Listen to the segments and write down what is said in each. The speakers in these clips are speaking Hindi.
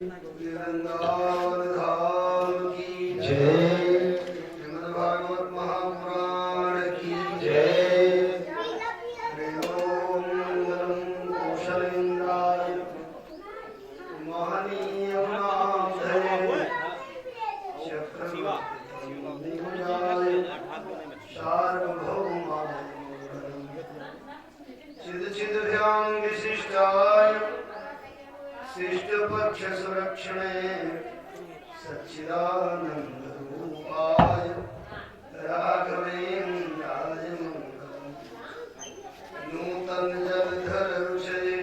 वृंदावन धाम की जय। श्रीमद् भागवत महापुराण की जय। ओम मंगलम कौशलेन्द्राय महनीय नामधरे चक्रवर्तीय सार्वभौमाय चिदचिदभ्यां विशिष्टाय शिष्टपक्ष सुरक्षणे सच्चिदानंद रूपाय राघवेन्द्राय मंगलम्। नूतन जलधर रुचये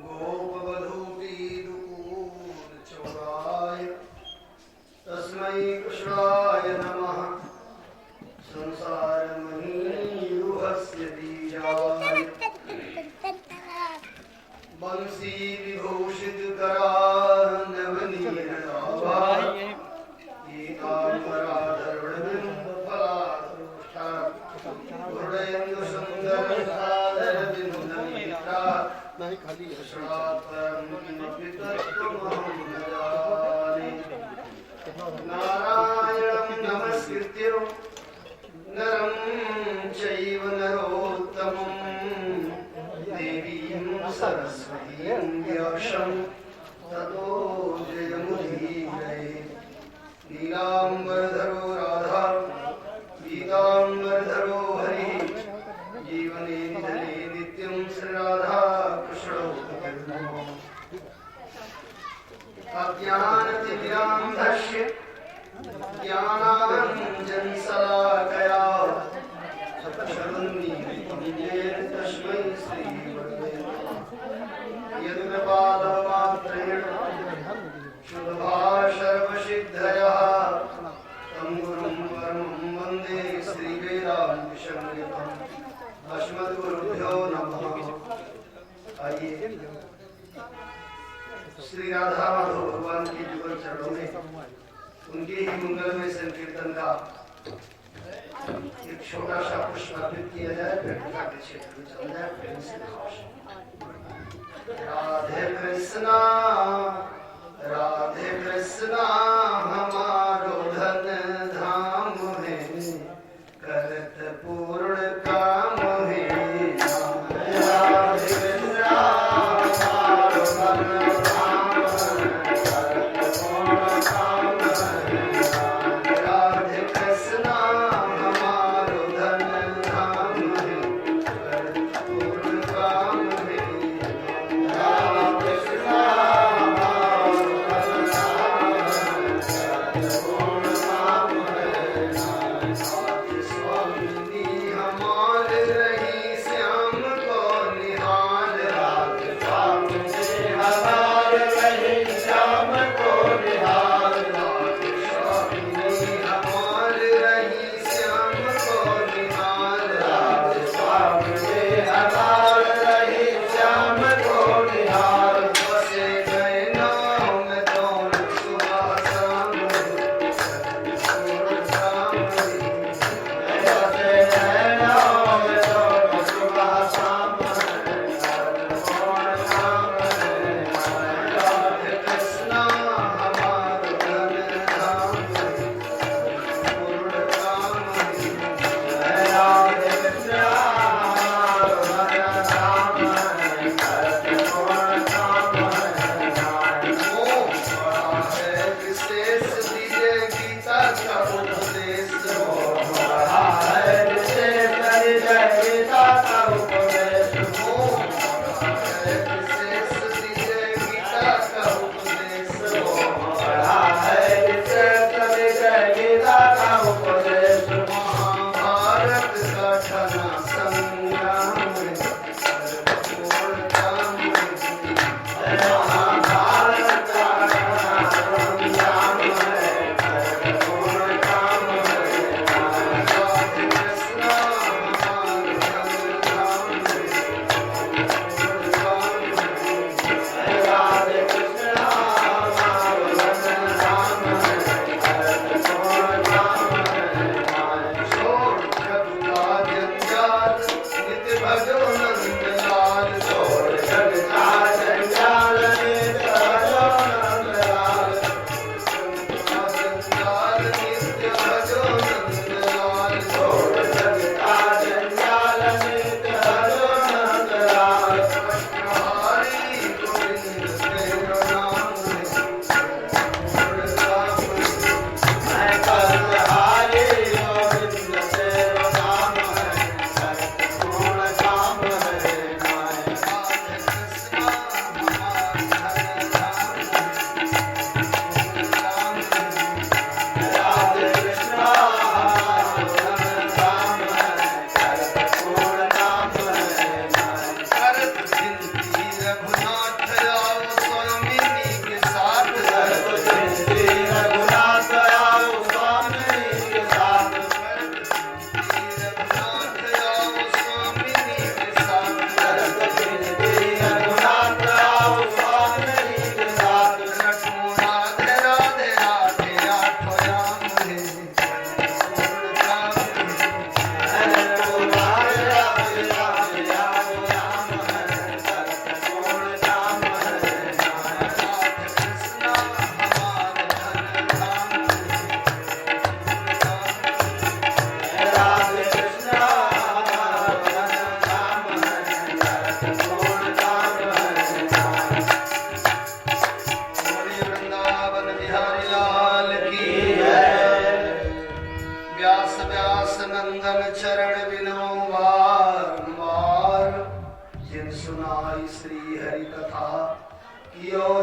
गोपवधूपीदुकूल चौराय तस्मै कृष्णाय नमः। संसार महीरुहस्य बीजाय बंसी विभूषित करानवनीरदाभाय गीताम्बराधरवृन्दफलाधरोष्ठा हृदयेन्दु सुन्दर सादर बिन्दुनेत्रा श्रात्रं किमपि तत्त्वमहं न जाने। नारायणं नमस्कृत्य नरं चैव नरोत्तमं देवीं सरस्वतीं व्यासं ततो जयमुदीरये। नीलाम्बरधरो राधा पीताम्बरधरो हरिः जीवने निधने नित्यं श्रीराधा कृष्णौ अज्ञानतिमिरान्धस्य ज्ञानाञ्जनशलाकया चक्षुरुन्मीलितं तस्मै श्रीगुरवे यत्कृपादमात्रेण शुद्धभाषर्वसिद्धयः तं गुरुं परमं वन्दे श्रीवेदान्तसंज्ञितम्। अस्मद्गुरुभ्यो नमः। आइए श्री राधा माधव भगवान के जुगल चरणों में उनके ही मंगलमय संकीर्तन का एक छोटा सा पुष्प अर्पित किया जाए। फिर के क्षेत्र में चल जाए प्रेम से। राधे कृष्णा हमारो धन धाम है करत पूर्ण काम है। राधे कृष्णा हमारो धन धाम करत पूर्ण काम है। राधे कृष्णा हमारो धन धाम है करत पूर्ण काम है। राधे कृष्णा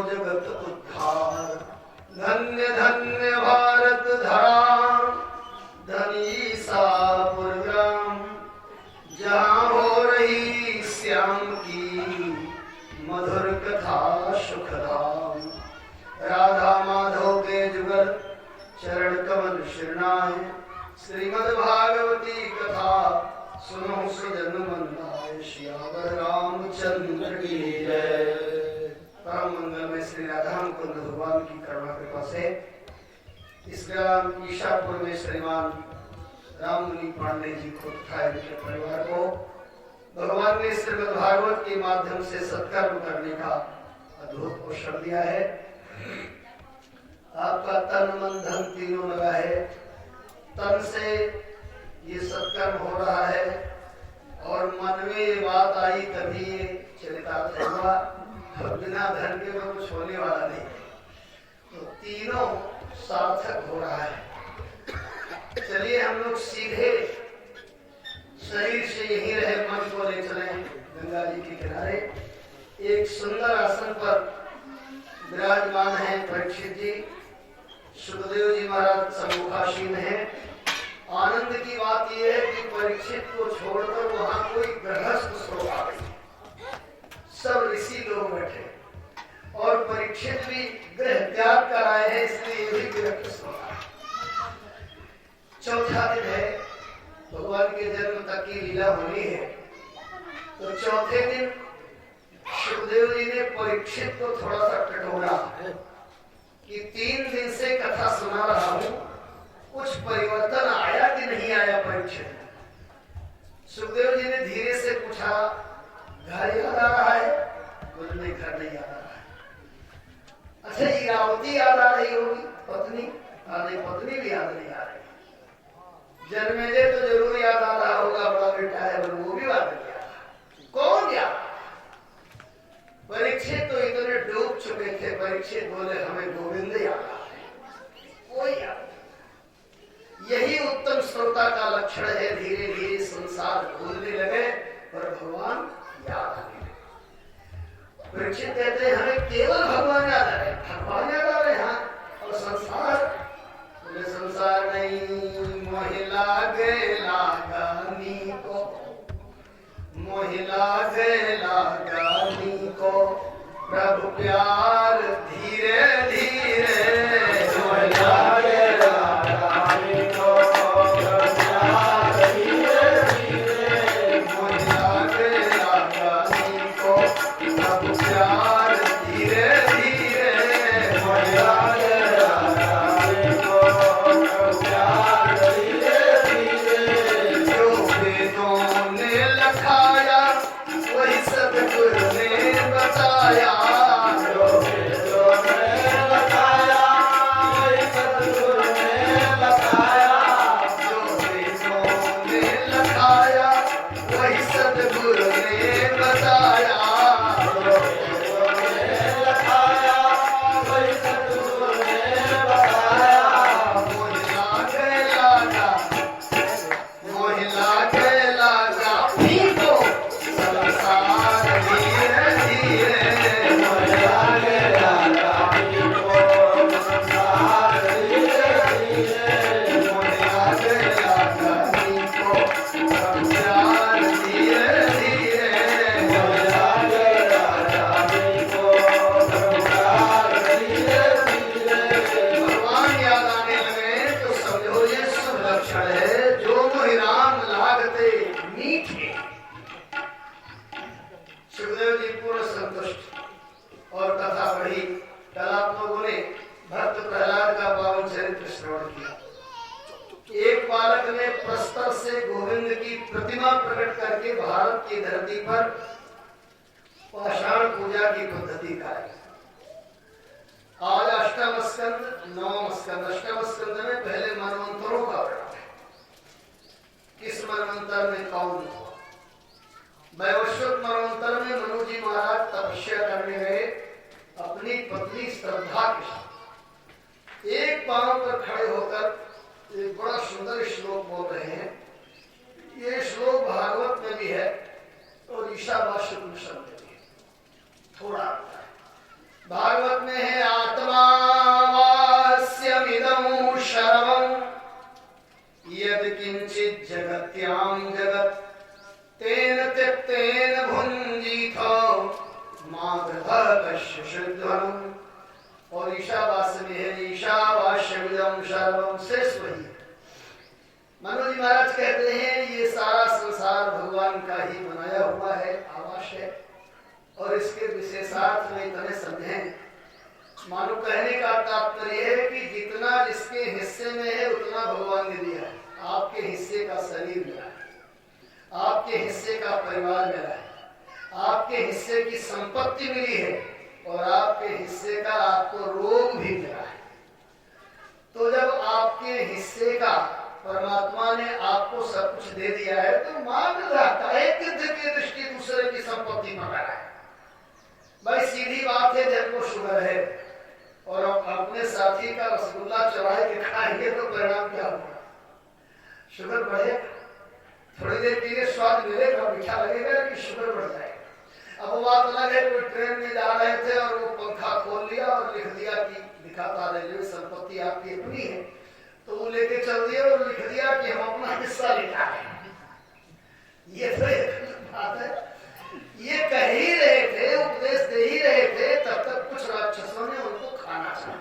जगत उद्धार। धन्य धन्य भारत धरा धनी सापुर ग्राम, जहाँ हो रही श्याम की मधुर कथा सुखधाम। राधा माधव के जुगल चरण कमल शिरनाय, श्रीमद् भागवती कथा सुनो सुजन मन लाय। श्यावर रामचंद्र की जय। परम मंगल में श्री राधा मुकुंद भगवान की करुणा कृपा से इस ग्राम ईशापुर में श्रीमान राममुनि पांडे जी को तथा इनके परिवार को भगवान ने श्रीमद् भागवत के माध्यम से सत्कर्म करने का अद्भुत अवसर दिया है। आपका तन मन धन तीनों लगा है। तन से ये सत्कर्म हो रहा है और मन में ये बात आई तभी ये चरितार्थ हुआ। और बिना धन के तो कुछ होने वाला नहीं, तो तीनों सार्थक हो रहा है। चलिए हम लोग सीधे शरीर से यहीं रहे, मन को ले चले गंगा जी के किनारे। एक सुंदर आसन पर विराजमान है परीक्षित जी। सुखदेव जी महाराज सम्मुखासीन है। आनंद की बात यह है कि परीक्षित को छोड़कर वहां कोई गृहस्थ श्रोता नहीं, सब ऋषि लोग बैठे और परीक्षित भी गृह त्याग कर आए हैं, इसलिए ये भी विरक्त श्रोता। चौथा दिन है, भगवान के जन्म तक की लीला होनी है। तो चौथे दिन सुखदेव जी ने परीक्षित को थोड़ा सा टटोला कि 3 दिन से कथा सुना रहा हूं, कुछ परिवर्तन आया कि नहीं आया परीक्षित। सुखदेव जी ने धीरे से पूछा, घर याद आ रहा है? बोले घर नहीं याद आ रहा है। अच्छा इरावती याद आ रही होगी, पत्नी? नहीं, पत्नी भी याद नहीं आ रही। जन्मेजय तो जरूर याद आ रहा होगा, बड़ा बेटा है, वो भी याद नहीं आ रहा। कौन याद? परीक्षित तो इतने डूब चुके थे। परीक्षित बोले हमें गोविंद याद आ रहे, कोई याद। यही उत्तम श्रोता का लक्षण है। धीरे धीरे संसार भूलने लगे पर भगवान याद आ गए। परीक्षित कहते हैं हमें केवल भगवान याद आ रहे, भगवान याद आ रहे हैं। और संसार? बोले संसार नहीं, महिला गेला गानी को, महिला गेला गानी को प्रभु प्यार धीरे धीरे। महिला गेला गानी को प्रभु प्यार धीरे धीरे। महिला गेला गानी को प्रभु प्यार धीरे धीरे। महिला गेला गानी को प्रभु प्यार धीरे धीरे। जो वेदों ने लखाया वही सतगुरु ने बताया। जो वेदों ने लखाया वही सतगुरु ने बताया। जो वेदों ने लखाया वही सतगुरु ने बताया। जो वेदों ने लखाया वही सतगुरु ने बताया। मोहिला के लागा, मोहिला के लागा पीको संसार धीरे धीरे। मोहिला के लागा पीको संसार धीरे धीरे। मोहिला के लागा पीको संसार धीरे धीरे। मोहिला के लागा पीको संसार धीरे धीरे। भगवान याद आने लगे तो समझो ये शुभ लक्षण है। जो मोहिराम लागते मीठे। सुखदेव जी पूर्ण संतुष्ट और कथा बढ़ी। कल आप लोगों ने भक्त प्रहलाद का पावन चरित्र श्रवण किया। एक बालक ने प्रस्तर से गोविंद की प्रतिमा प्रकट करके भारत की धरती पर पाषाण पूजा की पद्धति का है। आज अष्टम स्कंद, नवम स्कंद। अष्टम स्कंद में पहले मनवंतरों का वर्णन है। किस मनवंतर में कौन हुआ? वैवस्वत मनवंतर में मनु जी महाराज तपस्या करने गए अपनी पत्नी श्रद्धा के साथ। एक पांव पर खड़े होकर एक बड़ा सुंदर श्लोक बोल रहे हैं। ये श्लोक भागवत में भी है और ईशावास्य उपनिषद में भी है। थोड़ा आता है। भागवत में है आत्मावास्यमिदं शर्वं यद किंचित जगत्याम जगत तेन त्यक्तेन भुंजीथो मागधः कस्य शुद्धम्। और ईशावास्य में है ईशावास्यमिदं शर्वं, शेष वही है। मनोज जी महाराज कहते हैं ये सारा संसार भगवान का ही बनाया हुआ है, आवास है। और इसके विशेषार्थ में इतने समझें, मानो कहने का तात्पर्य है कि जितना जिसके हिस्से में है उतना भगवान ने दिया है। आपके हिस्से का शरीर मिला है, आपके हिस्से का परिवार मिला है, आपके हिस्से की संपत्ति मिली है और आपके हिस्से का आपको रोग भी मिला है। तो जब आपके हिस्से का परमात्मा ने आपको सब कुछ दे दिया है तो मान रहता है गिद्ध की दृष्टि दूसरे की संपत्ति में रहा है। भाई सीधी बात है, जिनको शुगर है और अपने साथी का रसगुल्ला चढ़ा के खाएंगे तो परिणाम क्या होगा? शुगर बढ़ेगा, थोड़ी देर के लिए स्वाद मिलेगा, मीठा लगेगा, लेकिन शुगर बढ़ जाएगा। अब बात अलग है, कोई ट्रेन में जा रहे थे और वो पंखा खोल लिया और लिख दिया कि दिखाता रेलवे संपत्ति आपकी अपनी है, तो वो लेके चल दिया और लिख दिया कि हम अपना हिस्सा लिखा है। ये तो एक बात है। ये कह ही रहे थे, उपदेश दे ही रहे थे, तब तक कुछ राक्षसों ने उनको खाना चाहा।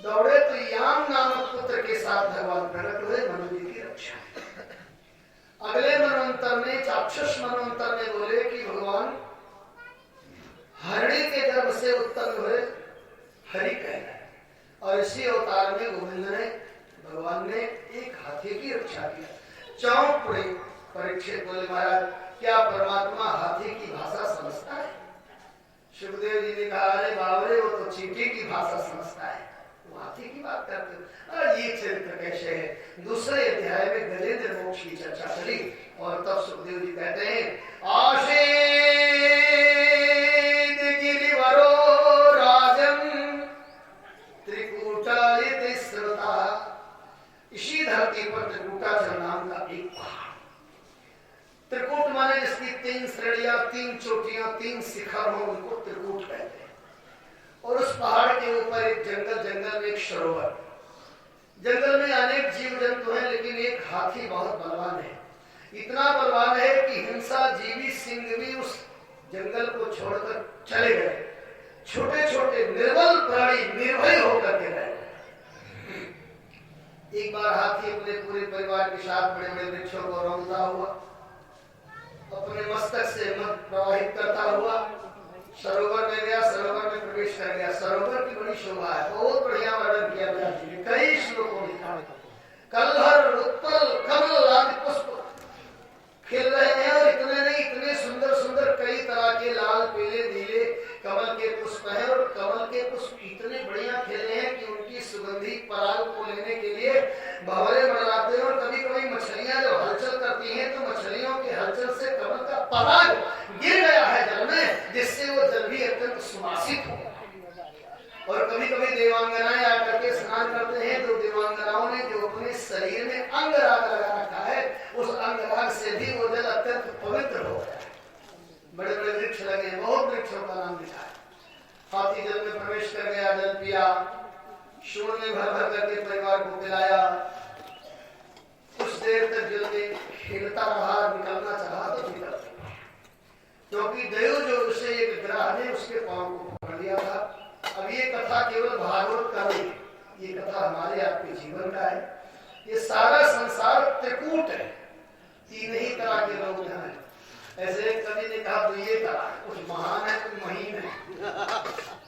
दौड़े तो याम नामक पुत्र के साथ भगवान प्रकट हुए, मनु जी की रक्षा। अगले मनवंतर में, चाक्षुष मनवंतर में बोले कि भगवान हरिणी के गर्भ से उत्पन्न हुए, हरि कहलाए। और इसी अवतार में गोविंद ने, भगवान ने एक हाथी की रक्षा की। चौंक पड़े परीक्षित, बोले महाराज क्या परमात्मा हाथी की भाषा समझता है? सुखदेव जी ने कहा अरे बाबरे वो तो चींटी की भाषा समझता है, वो हाथी की बात करते हो। ये चरित्र कैसे है? दूसरे अध्याय में गजेंद्र मोक्ष की चर्चा चली और तब सुखदेव जी कहते हैं आशेद गिरिवरो राजन त्रिकूटायते श्रुता। इसी धरती पर त्रिकूटाचल नाम का एक पहाड़, त्रिकूट माने जिसकी 3 श्रेणियां, 3 चोटियां, 3 शिखर हो, उनको त्रिकूट कहते हैं। और उस पहाड़ के ऊपर एक जंगल, जंगल में एक सरोवर। जंगल में अनेक जीव जंतु हैं, लेकिन एक हाथी बहुत बलवान है। इतना बलवान है कि हिंसा जीवी सिंह भी उस जंगल को छोड़कर चले गए। छोटे छोटे निर्बल प्राणी निर्भय होकर के रहे। एक बार हाथी अपने पूरे परिवार के साथ बड़े बड़े वृक्षों को रौंदता हुआ, अपने मस्तक से मत प्रवाहित करता हुआ सरोवर में गया, सरोवर में प्रवेश कर गया। सरोवर की बड़ी शोभा है, बहुत बढ़िया वर्णन किया व्यास जी ने कई श्लोकों में। कलहर, उत्पल, कमल आदि पुष्प खिल रहे हैं और इतने नहीं, इतने सुंदर सुंदर कई तरह के लाल, पीले, नीले कमल के पुष्प हैं। और कमल के पुष्प इतने बढ़िया खिले हैं कि उनकी सुगंधी पराग को लेने के लिए भंवरे मंडराते हैं। और कभी कभी मछलियां जो हलचल करती हैं तो मछलियों के हलचल से कमल का पराग गिर गया है जल में, जिससे वो जल भी अत्यंत सुवासित हो। और कभी कभी देवांगनाएं आकर के स्नान करते हैं तो देवांगनाओं ने जो अपने शरीर में अंगराग लगा रखा है, उस अंगराग से भी वो जल अत्यंत पवित्र हो गया। बड़े बड़े वृक्ष लगे, बहुत वृक्षों का नाम लिखा है। हाथी जल में प्रवेश कर गया, जल पिया, शूल में भर भर करके परिवार को पिलाया। कुछ देर तक जल में खेलता रहा, निकलना चाहा तो निकल गया, क्योंकि देव जो उसे एक ग्रह ने उसके पांव को पकड़ लिया था। अब ये कथा केवल भागवत का नहीं, ये कथा हमारे आपके जीवन का है। ये सारा संसार त्रिकूट है, 3 ही तरह के लोग यहाँ हैं। ऐसे कवि ने कहा तो ये तरह, कुछ महान है कुछ महीन है।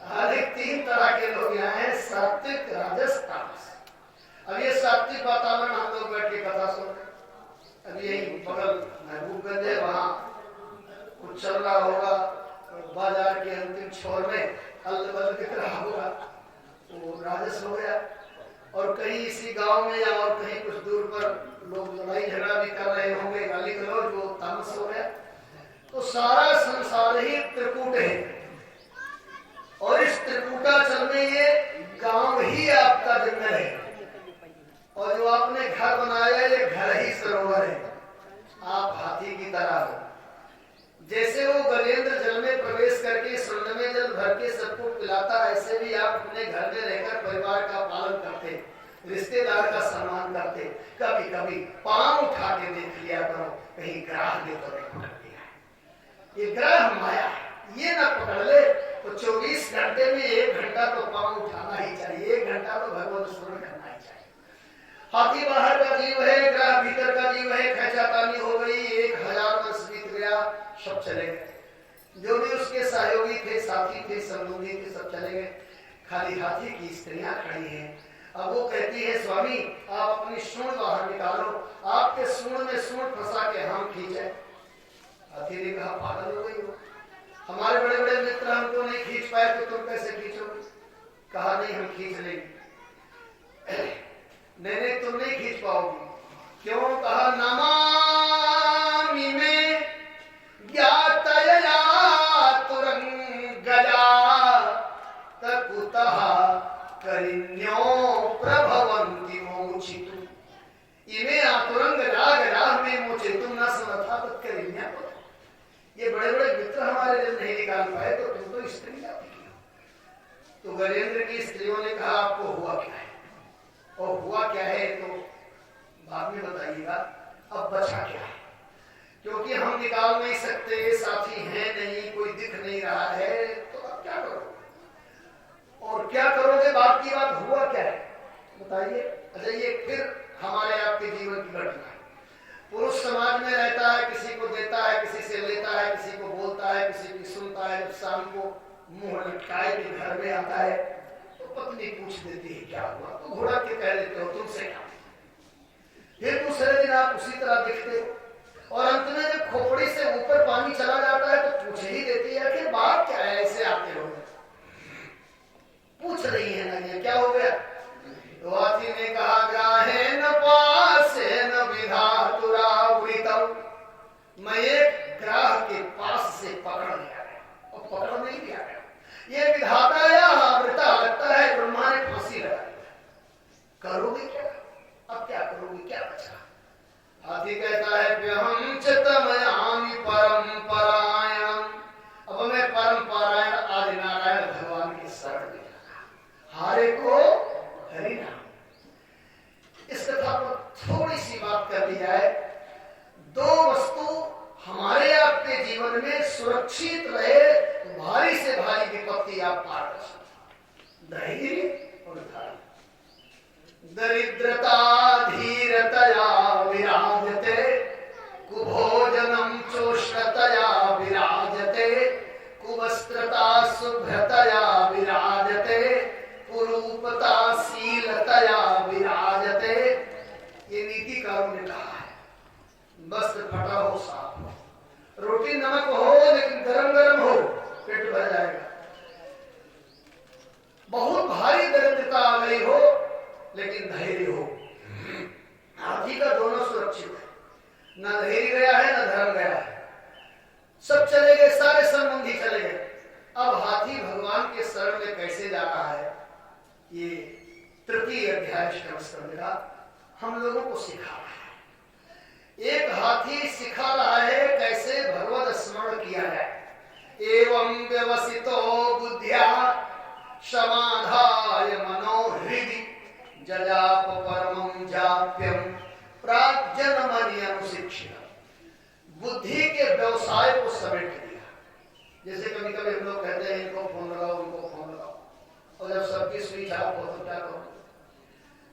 हर एक 3 तरह के लोग यहाँ हैं, सात्विक, राजस, तामस। अब ये सात्विक वातावरण हम लोग बैठ के कथा सुन रहे। अब यही बगल महबूबगंज है, वहाँ कुछ चल रहा होगा, बाजार के अंतिम छोर में अल्ल दिख रहा होगा, वो राजस हो गया। और कहीं इसी गांव में या और कहीं कुछ दूर पर लोग लड़ाई झगड़ा भी कर रहे होंगे, गाली गलौज, वो तामस हो गया। तो सारा संसार ही त्रिकूट है। और इस त्रिकूटाचल में ये गांव ही आपका जंगल है, और जो आपने घर बनाया ये घर ही सरोवर है। आप हाथी की तरह हो। जैसे वो गजेंद्र जल में प्रवेश करके सुंड में जल पिलाता, ऐसे भी आप अपने घर में रहकर परिवार का पालन करते, रिश्तेदार का सम्मान करते। कभी कभी पांव उठा के देख लिया करो, कहीं ग्राह ने तो नहीं पकड़ लिया। ये ग्रह माया है, ये ना पकड़ ले तो 24 घंटे में 1 घंटा तो पांव उठाना ही चाहिए, 1 घंटा तो भगवत स्मरण करना ही चाहिए। हाथी बाहर का जीव है, ग्रह भीतर का जीव है, खैचातानी हो गई, 1000 वर्ष बीत गया, सब चले गए। जो भी उसके सहयोगी थे, साथी थे, संबंधी थे, सब चले गए। खाली हाथी की स्त्रियां खड़ी हैं। अब वो कहती है, स्वामी आप अपनी सूंड बाहर निकालो, आपके सूंड में सूंड फंसा के हम खींचे। हाथी ने कहा, पागल हो गई हो, हमारे बड़े बड़े मित्र हमको नहीं खींच पाए तो तुम कैसे खींचोगे? कहा नहीं, हम खींच लेंगे। नहीं तुम नहीं खींच पाओगी। क्यों? कहा, नमामि में ज्ञातया तुरंगजा तकुतः करिण्यो प्रभवन्ति मोचितुम। इमे आतुरंग राग में मोचितुम न समर्था तत्करिण्या। ये बड़े बड़े मित्र हमारे जब नहीं निकाल पाए तो तुम तो स्त्री जाति की हो। तो गजेंद्र की स्त्रियों ने कहा, आपको हुआ क्या है? और हुआ क्या है तो बाद में बताइएगा, अब बचा क्या है? क्योंकि हम निकाल नहीं सकते, साथी है नहीं, कोई दिख नहीं रहा है, तो अब क्या करोगे? और क्या करोगे? बात की बात, हुआ क्या है बताइए। अच्छा, ये फिर हमारे आपके जीवन की घटना है। पुरुष समाज में रहता है, किसी को देता है, किसी से लेता है, किसी को बोलता है, किसी की सुनता है। जब शाम को मुंह लटकाए के घर में आता है तो पत्नी पूछ देती है, क्या हुआ? तो घोड़ा के कह देते हो, तुमसे क्या? फिर दूसरे दिन आप उसी तरह दिखते हो, और अंत में जब खोपड़ी से ऊपर पानी चला जाता है तो पूछ ही देती है कि बात क्या है, ऐसे आते हो? पूछ रही है ना, क्या हो गया? तो हाथी ने कहा, ग्राहेण पासेन विधातुरावृतम्। मैं एक ग्राह के पास से पकड़ लिया गया, और पकड़ नहीं लिया गया, ये विधाता या आवृता लगता है, ब्रह्मा ने फांसी लगा दी। करोगे क्या? अब क्या करोगे? क्या बचा? हाथी कहता है, व्यहं च तमयामि परमपरायणम्। अब मैं परमपरायण आदिनारायण भगवान की शरण में जाना, हारे को हरि नाम। इस कथा पर थोड़ी सी बात कर ली जाए। 2 वस्तु हमारे आपके जीवन में सुरक्षित रहे तो भारी से भारी विपत्ति आप पार कर सकते। धैर्य और धर्म। दरिद्रता धीरतया विराजते, कुभोजनम चोष्णतया विराजते, कुवस्त्रता शुभ्रतया विराजते, कुरूपता शीलतया विराजते। ये नीतिकारों ने कहा है। वस्त्र फटा हो, साफ हो, रोटी नमक हो लेकिन गरम गरम हो, पेट भर जाएगा। बहुत भारी दरिद्रता आ गई हो लेकिन धैर्य हो। हाथी का दोनों सुरक्षित है, न धैर्य गया है न धर्म गया है। सब चले गए, सारे संबंधी चले गए। अब हाथी भगवान के शरण में कैसे जा रहा है, ये 3 अध्याय स्कंद का हम लोगों को सिखा रहा है। एक हाथी सिखा रहा है कैसे भगवत स्मरण किया जाए। एवं व्यवसितो बुद्ध्या समाधाय मनोहृदि जजाप परमं जाप्यम प्राज्ञनमन्यनुशिक्षित। बुद्धि के व्यवसाय को समेट दिया। जैसे कभी कभी हम लोग कहते हैं, इनको फोन लगाओ, उनको फोन लगाओ, और जब सबकी स्विच ऑफ हो तो क्या करो?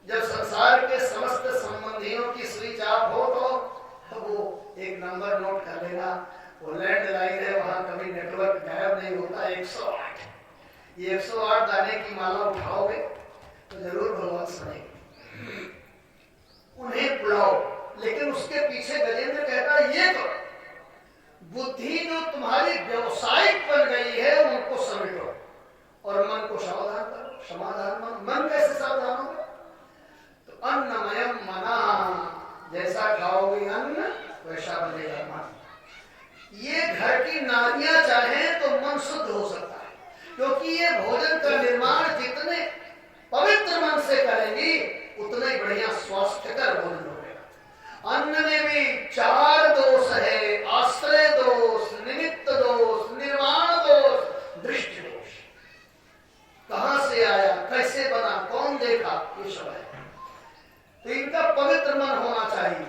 जब संसार के समस्त संबंधियों की स्विच ऑफ हो तो वो एक नंबर नोट कर लेना, वो लैंडलाइन है, वहां कभी नेटवर्क गायब नहीं होता। 108, ये 108 दाने की माला उठाओगे तो जरूर भगवान सुनेंगे। उन्हें बुलाओ, लेकिन उसके पीछे गजेंद्र कहता है, ये तो बुद्धि जो तुम्हारी व्यवसायिक बन गई है उनको समेटो और मन को सावधान करो। समाधान मन कैसे सावधान होगा? तो अन्नमयम मना, जैसा खाओगे अन्न वैसा बनेगा मन। ये घर की नारियां चाहें तो मन शुद्ध हो सकता है, क्योंकि ये भोजन का निर्माण जितने पवित्र मन से करेंगी उतना ही बढ़िया स्वास्थ्यकर भोजन होगा। अन्न में भी 4 दोष है, आश्रय दोष, निमित्त दोष, निर्माण दोष, दृष्टि दोष। देखा ये सब है। तो इनका पवित्र मन होना चाहिए।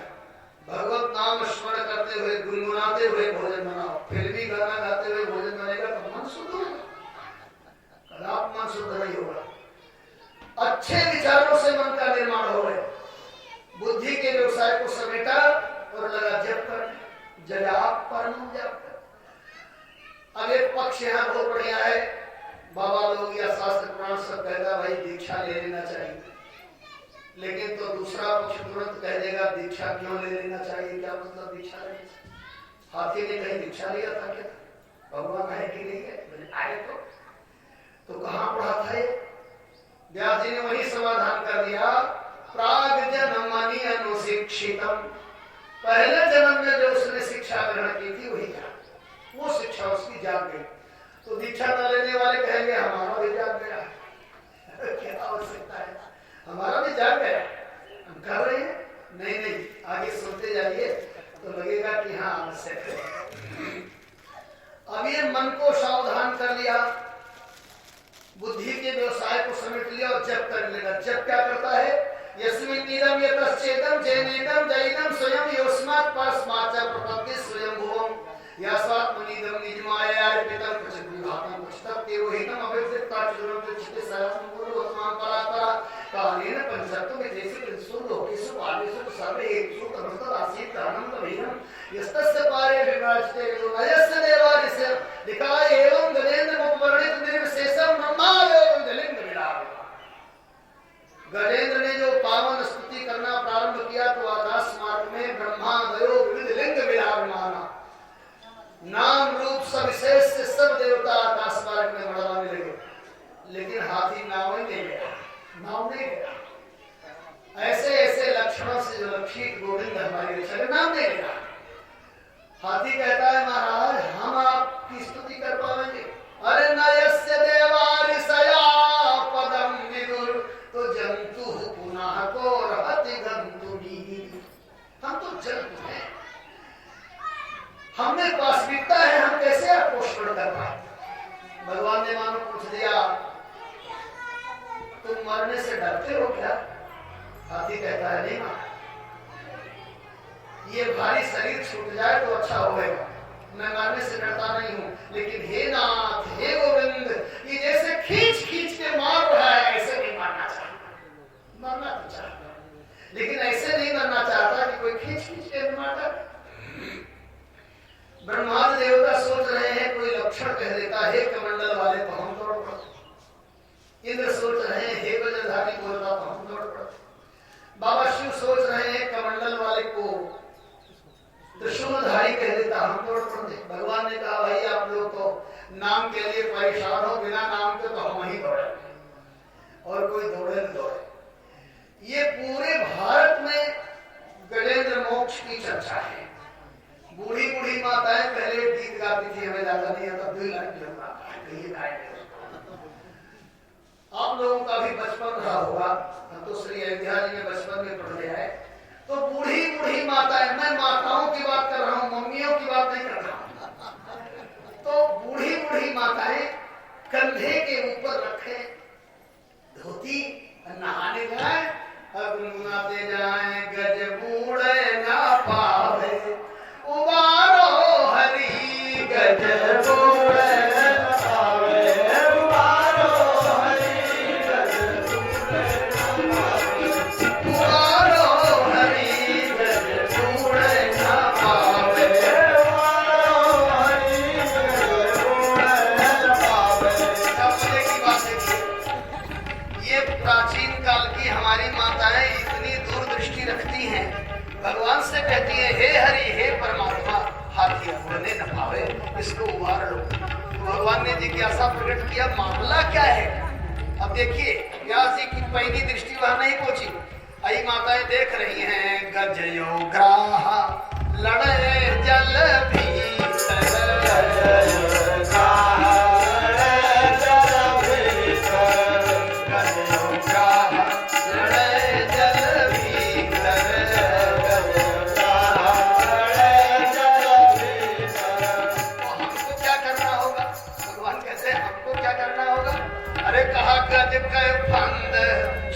भगवत नाम स्मरण करते हुए गुनगुनाते हुए भोजन बनाओ। फिर भी गाना गाते हुए भोजन बनेगा तो मन शुद्ध होगा, कदाप मन शुद्ध नहीं होगा। अच्छे विचारों से मन का निर्माण हो रहे, बुद्धि के व्यवसाय को समेटा और लगा जप करने, जप परम जप। अब एक पक्ष यहाँ बहुत बढ़िया है, बाबा लोग या शास्त्र पुराण सब कहता भाई दीक्षा ले लेना चाहिए, लेकिन तो दूसरा पक्ष तुरंत कह देगा दीक्षा क्यों ले लेना चाहिए, क्या मतलब दीक्षा लेने से? हाथी ने कहीं दीक्षा लिया था क्या? भगवान है कि नहीं है? आए तो कहाँ पढ़ा था ये? व्यास जी ने वही समाधान कर दिया, प्राग जन्मनि अनुशिक्षितम, पहले जन्म में जो उसने शिक्षा ग्रहण की थी वही था, वो शिक्षा उसकी जाग गई। तो दीक्षा न लेने वाले कहेंगे हमारा भी जाग गया, क्या आवश्यकता है, हमारा भी जाग गया, हम कर रहे हैं। नहीं नहीं, आगे सुनते जाइए तो लगेगा कि हाँ आवश्यक है। अब ये मन को सावधान कर लिया, बुद्धि के व्यवसाय को समेट लिया और जप कर लेगा। जप क्या करता है? यस्मिन्निदं यतश्चेदं जैनेदं जैनं स्वयं योस्मात् परस्मात् च प्रपद्ये स्वयंभुवम् यास्वात्मनिदं निजमायार्पितं कुचिद्विघातं कुचित्तेरोहितम् अभिव्यक्ता चतुरं चित्ते सहस्रं पूर्वस्मान् परात्परा कालेन पंचत्वं विदेशे त्रिषु लोकेषु पादेषु सर्वेषु तमस्तदासीत् कारणं यस्तस्य पारे विराजते नयस्य देवादिस्य लिखाय एवं गजेन्द्र उपवर्णित निर्विशेषं ब्रह्मादेव जलिंग विराज। गजेंद्र ने जो पावन स्तुति करना प्रारंभ किया तो आकाश मार्ग में ब्रह्मादयो विविध लिंग विराजमाना, नाम रूप सविशेष से सब देवता आकाश मार्ग में बढ़ाने लगे। लेकिन हाथी नाव नहीं गया, नाव नहीं गया। ऐसे ऐसे लक्षणों से जो लक्षित गोविंद हमारे चले नाम नहीं गया। हाथी कहता है महाराज हम आपकी स्तुति कर पाएंगे? अरे नयस्य देवारिषया पदम विदुर तो जंतु पुनः को रहति गंतुनी। हम तो जंतु हैं, हमें वास्तविकता है, हम कैसे पोषण कर पाए? भगवान ने मानो पूछ दिया तुम मरने से डरते हो क्या? हाथी कहता है नहीं मां, ये भारी शरीर छूट जाए तो अच्छा होगा, मैं मरने से डरता नहीं हूं, लेकिन हे नाथ हे गोविंद ये जैसे खींच खींच के मार रहा है ऐसे नहीं मारना चाहता। मरना तो चाहता लेकिन ऐसे नहीं मरना चाहता कि कोई खींच खींच के मारता। ब्रह्मादि देवता सोच रहे हैं कोई लक्षण कह देता है कमंडल वाले तो हम दौड़ पड़ते, इंद्र सोच रहे हैं हे वज्रधारी बोलता तो हम दौड़ पड़ते, बाबा शिव सोच रहे हैं कमंडल वाले को त्रिशूलधारी कह देता हम दौड़ पड़ते। भगवान ने कहा भाई आप लोग तो नाम के लिए परेशान हो, बिना नाम के तो हम ही दौड़े और कोई दौड़े न दौड़े। ये पूरे भारत में गजेंद्र मोक्ष की चर्चा है। बूढ़ी बूढ़ी माताएं पहले गीत गाती थी, हमें ज्यादा नहीं आता, 2 लाइन आप लोगों का भी बचपन रहा होगा, हम तो श्री अयोध्या जी में बचपन में पढ़ने आए। तो बूढ़ी बूढ़ी माताएं, मैं माताओं की बात कर रहा हूँ, मम्मियों की बात नहीं कर रहा हूँ। तो बूढ़ी बूढ़ी माताएं कंधे के ऊपर रखे धोती नहाने जाए, गुनगुनाते जाए गज बूढ़े ना पावे उबारो हरि गज बूढ़े ना पावे उबारो हरि गज बूढ़े ना पावे उबारो हरि गज बूढ़े ना पावे उबारो हरि गज बूढ़े ना पावे। अपने की बात देखिए, ये प्राचीन काल की हमारी माताएं इतनी दूरदृष्टि रखती हैं, भगवान से कहती है हे हरि हे परमात्मा हाथी उड़ने न पावे, इसको उबार लो। तो भगवान ने जिज्ञासा प्रकट किया मामला क्या है? अब देखिए व्यास जी की पहली दृष्टि वहां नहीं पहुंची, आई माताएं देख रही हैं गजयो ग्राहा लड़े जल भीतर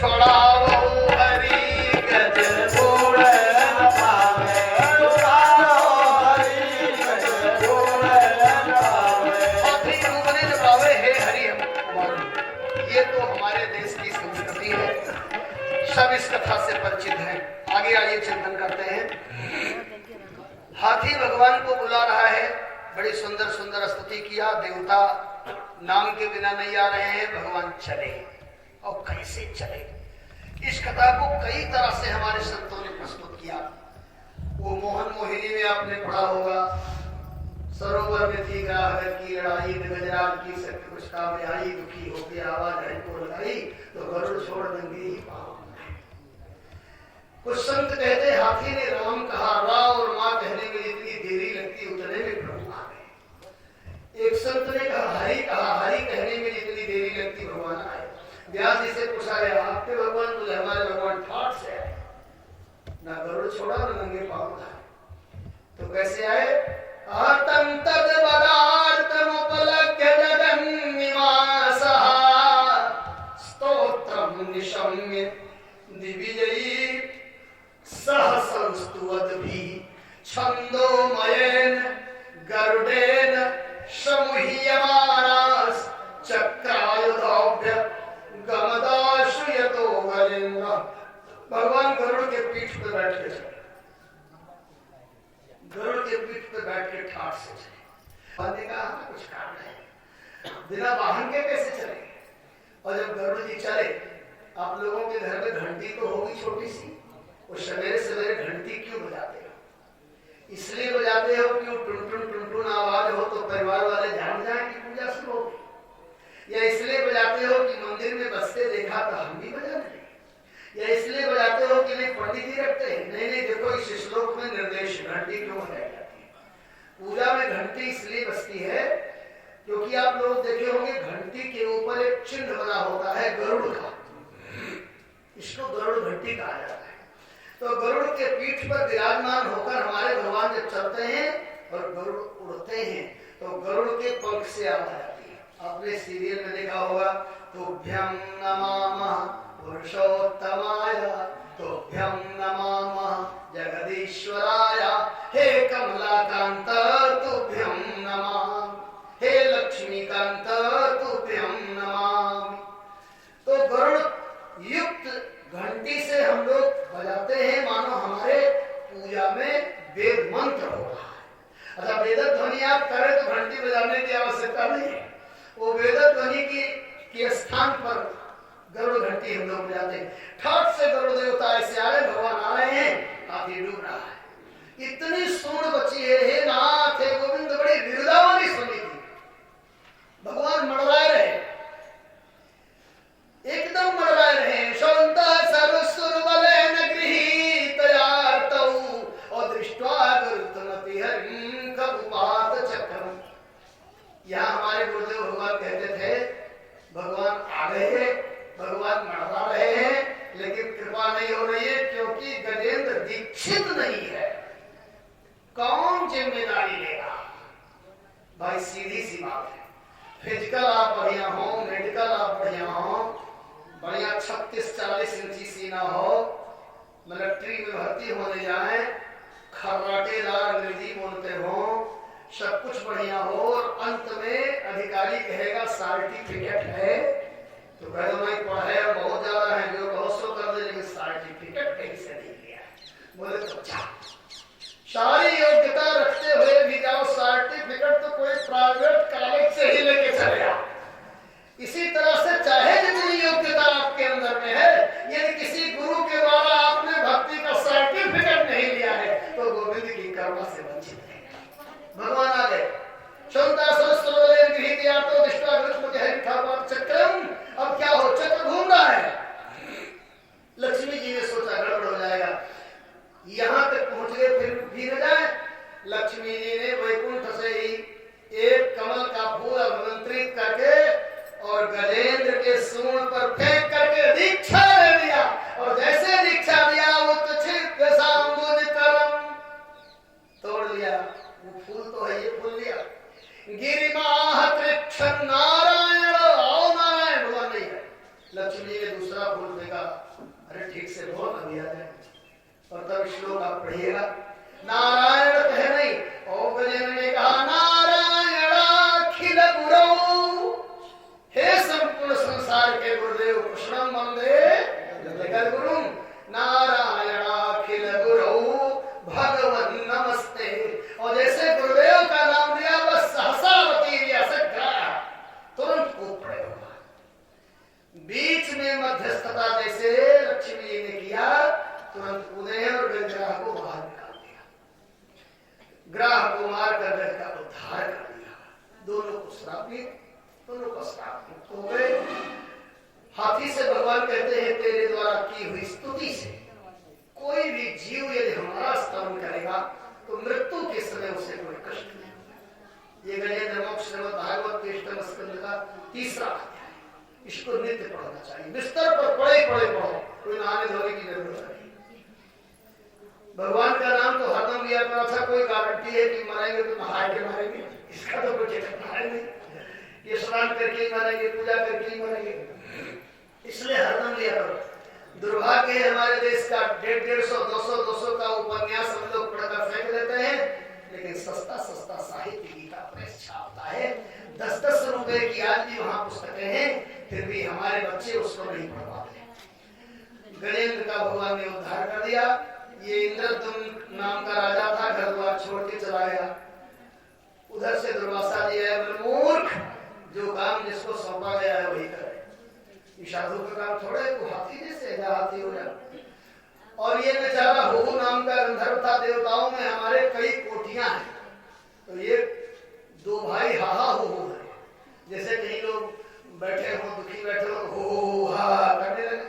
छोड़ाओ हरि गज गोड़ न पावे, छोड़ाओ हरि गज गोड़ न पावे, हाथी डूबने न पावे हे हरि हम। ये तो हमारे देश की संस्कृति है, सब इस कथा से परिचित हैं। आगे आइए चिंतन करते हैं। हाथी भगवान को बुला रहा है, बड़ी सुंदर सुंदर स्तुति किया, देवता नाम के बिना नहीं आ रहे हैं, भगवान चले और कैसे चले। इस कथा को कई तरह से हमारे संतों ने प्रस्तुत किया। वो मोहन मोहिनी में आपने पढ़ा होगा, सरोवर में थी ग्राह की लड़ाई, गजराज की सत्य कुछ काम में आई, दुखी होकर आवाज है को लगाई, तो गरुड़ छोड़ देंगे ही पाओ। कुछ संत कहते हाथी ने राम कहा, रा और मां कहने में जितनी देरी लगती उतने में प्रभु आ गए। एक संत ने कहा हरि कहने में जितनी देरी लगती भगवान आए। व्यास जी से पूछा गया, आपके भगवान बोले हमारे भगवान ठाट से आए, ना गरुड़ छोड़ा ना नंगे पांव आए। तो कैसे आए? आतम तद पदार्थम उपलक्ष्य जगन्निवासः स्तोत्रम निशम्य दिविजयी सह संस्तुवद्भिः छन्दोमयेन गरुडेन समुह्यमानास् चक्रायुधाभ्य गमदाश्रयतो गजेन्द्र। भगवान गरुड़ के पीठ पर बैठ के चले, गरुड़ के पीठ पर बैठ के ठाठ से चले। बंदे का कुछ कारण है, बिना वाहन के कैसे चले? और जब गरुड़ जी चले, आप लोगों के घर में घंटी तो होगी छोटी सी, वो सवेरे सवेरे घंटी क्यों बजाते हो? इसलिए बजाते हो कि टुन टुन आवाज हो तो परिवार वाले जान जाए कि पूजा शुरू हो, या इसलिए बजाते हो कि मंदिर में बजते देखा तो हम भी बजा लें, या इसलिए बजाते हो कि नहीं पंडित जी रखते हैं? नहीं, देखो इस श्लोक में निर्देश घंटी क्यों बजाई जाती है। पूजा में घंटी इसलिए बजती है क्योंकि आप लोग देखे होंगे घंटी के ऊपर एक चिन्ह बना होता है गरुड़ का, इसको गरुड़ घंटी कहा जाता है। तो गरुड़ के पीठ पर विराजमान होकर हमारे भगवान जब चलते हैं और गरुड़ उड़ते हैं तो गरुड़ के पंख से आवाज आती है। आपने सीरियल में देखा होगा, तुभ्यं नमामः पुरुषोत्तमाय, तुभ्यं नमामः जगदीश्वराय, हे कमलाकांत तुभ्यं नमामि, हे लक्ष्मीकांत तुभ्यं नमामि। तो गरुड़ युक्त घंटी से हम लोग बजाते हैं मानो हमारे पूजा में वेद मंत्र हो रहा है। अच्छा, वेद ध्वनि आप करें तो घंटी बजाने की आवश्यकता नहीं है, वो वेद ध्वनि के स्थान पर गरुड़ घंटी हम लोग बजाते हैं। ठाट से गरुड़ देवता ऐसे आ रहे, भगवान आ रहे हैं, हाथी डूब रहा है। इतनी सूंड बची है, हे नाथ हे गोविंद, बड़ी विरदावनी सुनी थी। भगवान मड़राए रहे, एकदम मड़राए रहे। शोन्ता सर्वसुर बलेन गृहीतयार्तौ और दृष्ट्वा गुरुत्तमति हरिं कपुपात चक्रम। यहाँ हमारे गुरुदेव भगवान कहते थे, भगवान आ गए हैं, भगवान मड़रा रहे हैं, लेकिन कृपा नहीं हो रही है क्योंकि गजेंद्र दीक्षित नहीं है। कौन जिम्मेदारी लेगा? भाई सीधी सी बात है, फिजिकल आप बढ़िया हो, मेडिकल आप बढ़िया हो, बढ़िया 36-40 इंची सीना हो, मिलिट्री में भर्ती होने जाए, खर्राटेदार अंग्रेजी बोलते हो, सब कुछ बढ़िया हो और अंत में अधिकारी कहेगा सर्टिफिकेट है, तो कह दो नहीं पढ़े बहुत ज्यादा है, जो बहुत सो कर दे, लेकिन सर्टिफिकेट कहीं से नहीं लिया। बोले तो अच्छा, सारी योग्यता रखते हुए भी जाओ, सर्टिफिकेट तो कोई प्राइवेट कॉलेज से ही लेके चलेगा। इसी तरह से चाहे जितनी योग्यता आपके अंदर में है, यदि किसी गुरु के द्वारा आपने भक्ति का सर्टिफिकेट नहीं लिया है तो गोविंद की करुणा से वंचित है। भगवान आ गए। चक्रम, अब क्या हो, चक्र घूम रहा है। लक्ष्मी जी ने सोचा गड़बड़ हो जाएगा, यहाँ तक पहुंच गए फिर भी न जाए। लक्ष्मी जी ने वैकुंठ से ही एक कमल का फूल अभिमंत्रित करके और गजेंद्र के सूंड पर फेंक करके दीक्षा ले लिया, और जैसे दीक्षा दिया वो तोड़ लिया। वो फूल तो है, ये फूल लिया। गिरिमाह कृष्ण नारायण, आओ नारायण भगवान नहीं है। लक्ष्मी ने दूसरा फूल फेंका, अरे ठीक से बोल ना दिया जाए। और तब श्लोक आप पढ़िएगा, नारायण कहे नहीं, और गजेंद्र ने कहा नारायणाखिल गुरु, हे संपूर्ण संसार के गुरुदेव कृष्णम वंदे जगत गुरु, नारायणाखिल गुरु भगवन् नमस्ते। और जैसे गुरुदेव का नाम दिया बस सहसा अवतीर्य सग्रह, तुरंत कूद पड़े भगवान। बीच में मध्यस्थता जैसे लक्ष्मी जी ने किया, तुरंत कूदे और ग्राह को बाहर निकाल दिया, ग्राह को मारकर ग्रह का उद्धार कर दिया। दोनों को श्राप दिए, दोनों को श्राप मुक्त हो गए। हाथी से भगवान कहते हैं तेरे द्वारा की हुई स्तुति से कोई भी जीव यदि हमारा स्तवन करेगा तो मृत्यु के समय उसे कोई कष्ट नहीं होगा। ये गजेंद्र मोक्ष श्रीमद् भागवत के अष्टम स्कंद का 3रा अध्याय है। इसको नित्य पढ़ना चाहिए, बिस्तर पर पड़े पढ़ो, कोई नहाने धोने की जरूरत नहीं। भगवान का नाम तो हरदम लिया करो। अच्छा कोई गारंटी है कि मरेंगे तो नहा के मरेंगे? इसका तो कोई ठिकाना है नहीं। ये स्नान करके ही मरेंगे, पूजा करके ही मरेंगे, इसलिए हरदम लिया करो। दुर्भाग्य है हमारे देश का 150, 200 का उपन्यास हम लोग पढ़कर फेंक देते हैं, लेकिन सस्ता साहित्य गीता प्रेस छापता है। 10-10 रुपए की आज भी वहां पुस्तकें हैं, फिर भी हमारे बच्चे उसको नहीं पढ़ पाते। गजेंद्र का भगवान ने उद्धार कर दिया। ये इंद्रद्युम्न नाम का राजा था, घर द्वार छोड़ के चला गया। उधर से दुर्वासा जी है, मूर्ख, जो काम जिसको सौंपा गया है वही करे। साधु का काम थोड़ा है, तो हाथी जैसे हाथी हो जाए। और ये बेचारा हुहु नाम का गंधर्व था। देवताओं में हमारे कई कोटियां हैं, तो ये 2 भाई हाहा हुहु है। जैसे कहीं लोग बैठे हो, दुखी बैठे हो, हो हा करने लगे।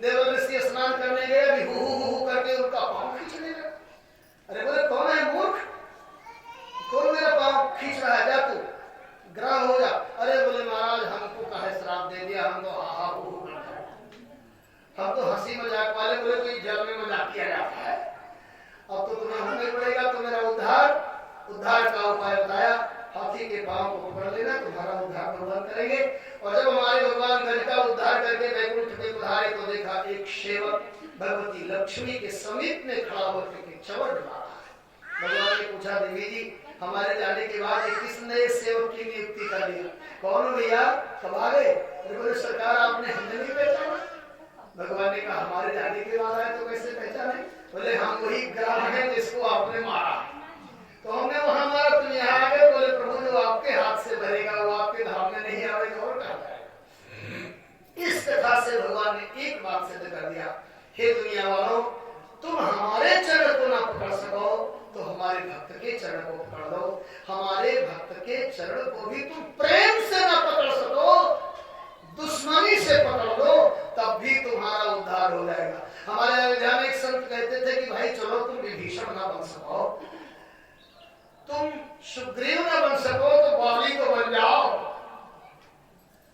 देवऋषि स्नान करने गए, अभी हु करके उनका पांव खींचने लगा। अरे बोले कौन है मूर्ख, कौन मेरा पांव खींच रहा है, जा तू ग्रह हो जा। अरे बोले महाराज हमको काहे श्राप दे दिया, हम तो हा हु करते हैं, हम तो हंसी मजाक वाले। बोले कोई जल में मजाक किया जाता है, अब तो तुम्हें होने पड़ेगा। तो मेरा उद्धार का उपाय बताया, हाथी के पांव को पकड़ लेना, तुम्हारा उद्धार भगवान करेंगे। और जब हमारे भगवान गज का उद्धार करके वैकुंठ में पधारे तो देखा एक सेवक भगवती लक्ष्मी के समीप में खड़ा होकर चवर डला रहा है। भगवान ने पूछा देवी जी हमारे जाने के बाद किसने सेवक की नियुक्ति कर दी? कौन भैया, कब आ गए? बोले सरकार आपने हमें नहीं पहचाना। भगवान ने कहा हमारे जाने के बाद आए तो कैसे पहचाने? बोले हम वही ग्राह हैं जिसको आपने मारा। तो हमने वहां मारा, तुम यहाँ आ गए। बोले प्रभु जो आपके हाथ से भरेगा वो आपके धाम में नहीं आएगा और कहा जाएगा। इस कथा से भगवान ने एक बात सिद्ध कर दिया, हे दुनिया वालों, तुम हमारे चरण को ना पकड़ सको तो हमारे भक्त के चरण को पकड़ लो। हमारे भक्त के चरण को भी तुम प्रेम से ना पकड़ सको, दुश्मनी से पकड़ लो, तब भी तुम्हारा उद्धार हो जाएगा। हमारे अयोध्या में एक संत कहते थे कि भाई चलो तुम विभीषण ना बन सको, तुम सुग्रीव ना बन सको तो बाली तो बन जाओ,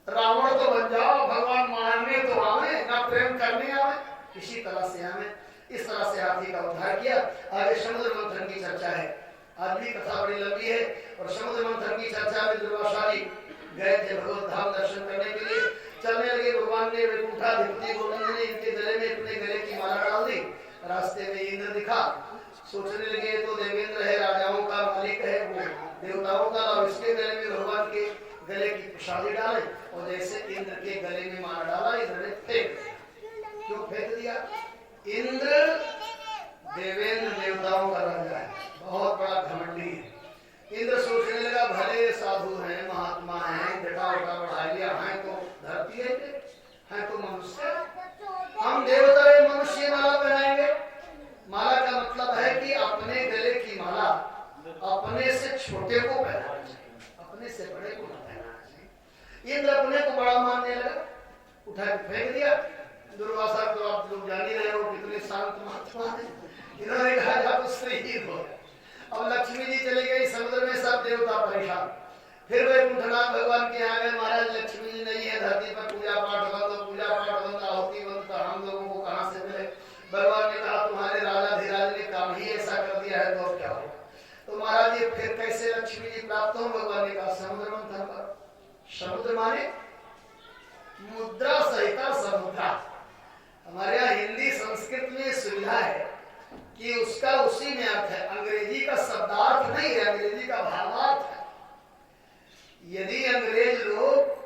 रावण तो बन जाओ, भगवान मारने तो आवे ना प्रेम करने आवे। इसी तरह से हमें इस तरह से हाथी का उद्धार किया। आगे समुद्र मंथन की चर्चा है। आज भी कथा बड़ी लंबी है और समुद्र मंथन की चर्चा में दुर्वासा जी गए थे भगवत धाम दर्शन करने के लिए। चलने लगे, भगवान ने वैकुंठाधिपति गोविंद ने इनके गले में अपने गले की माला डाल दी। रास्ते में इंद्र दिखा, सोचने लगे तो देवेंद्र है, राजाओं का मालिक है, वो देवताओं का, और इसके गले में भगवान के गले की प्रसादी डाले। और जैसे इंद्र के गले में माला डाला, इंद्र ने फेंक, क्यों फेंक दिया? इंद्र देवेंद्र देवताओं का राजा है, बहुत बड़ा घमंडी है। इंद्र सोचने लगा भले साधु हैं, महात्मा हैं, बेटा उठा बढ़ा लिया है तो धरती है तो मनुष्य, हम देवता है, मनुष्य माला पहनाएंगे। माला का मतलब है कि अपने गले की माला अपने से छोटे को पहनाना चाहिए, अपने से बड़े को न पहनाना चाहिए। इंद्र अपने को बड़ा मानने लगा, उठा के फेंक दिया। दुर्वासा तो आप लोग जान ही रहे हो कितने शांत महात्मा है, इन्होंने कहा जा तो सही हो। अब लक्ष्मी जी चली गई समुद्र में, सब देवता परेशान। फिर वैकुंठनाथ भगवान के यहाँ गए, महाराज लक्ष्मी जी नहीं है धरती पर, पूजा पाठ बंद, आहुति बंद, तो हम लोगों को कहाँ से मिले? भगवान ने कहा तुम्हारे राजा धीराज ने काम ही ऐसा कर दिया है तो क्या होगा? तो महाराज जी फिर कैसे लक्ष्मी जी प्राप्त हो? भगवान ने कहा समुद्र मंथन पर। समुद्र माने मुद्रा सहिता समुद्रा, हमारे यहाँ हिंदी संस्कृत में सुविधा है कि उसका उसी में अर्थ है, अंग्रेजी का शब्दार्थ नहीं है, अंग्रेजी का भावार्थ है। यदि अंग्रेज लोग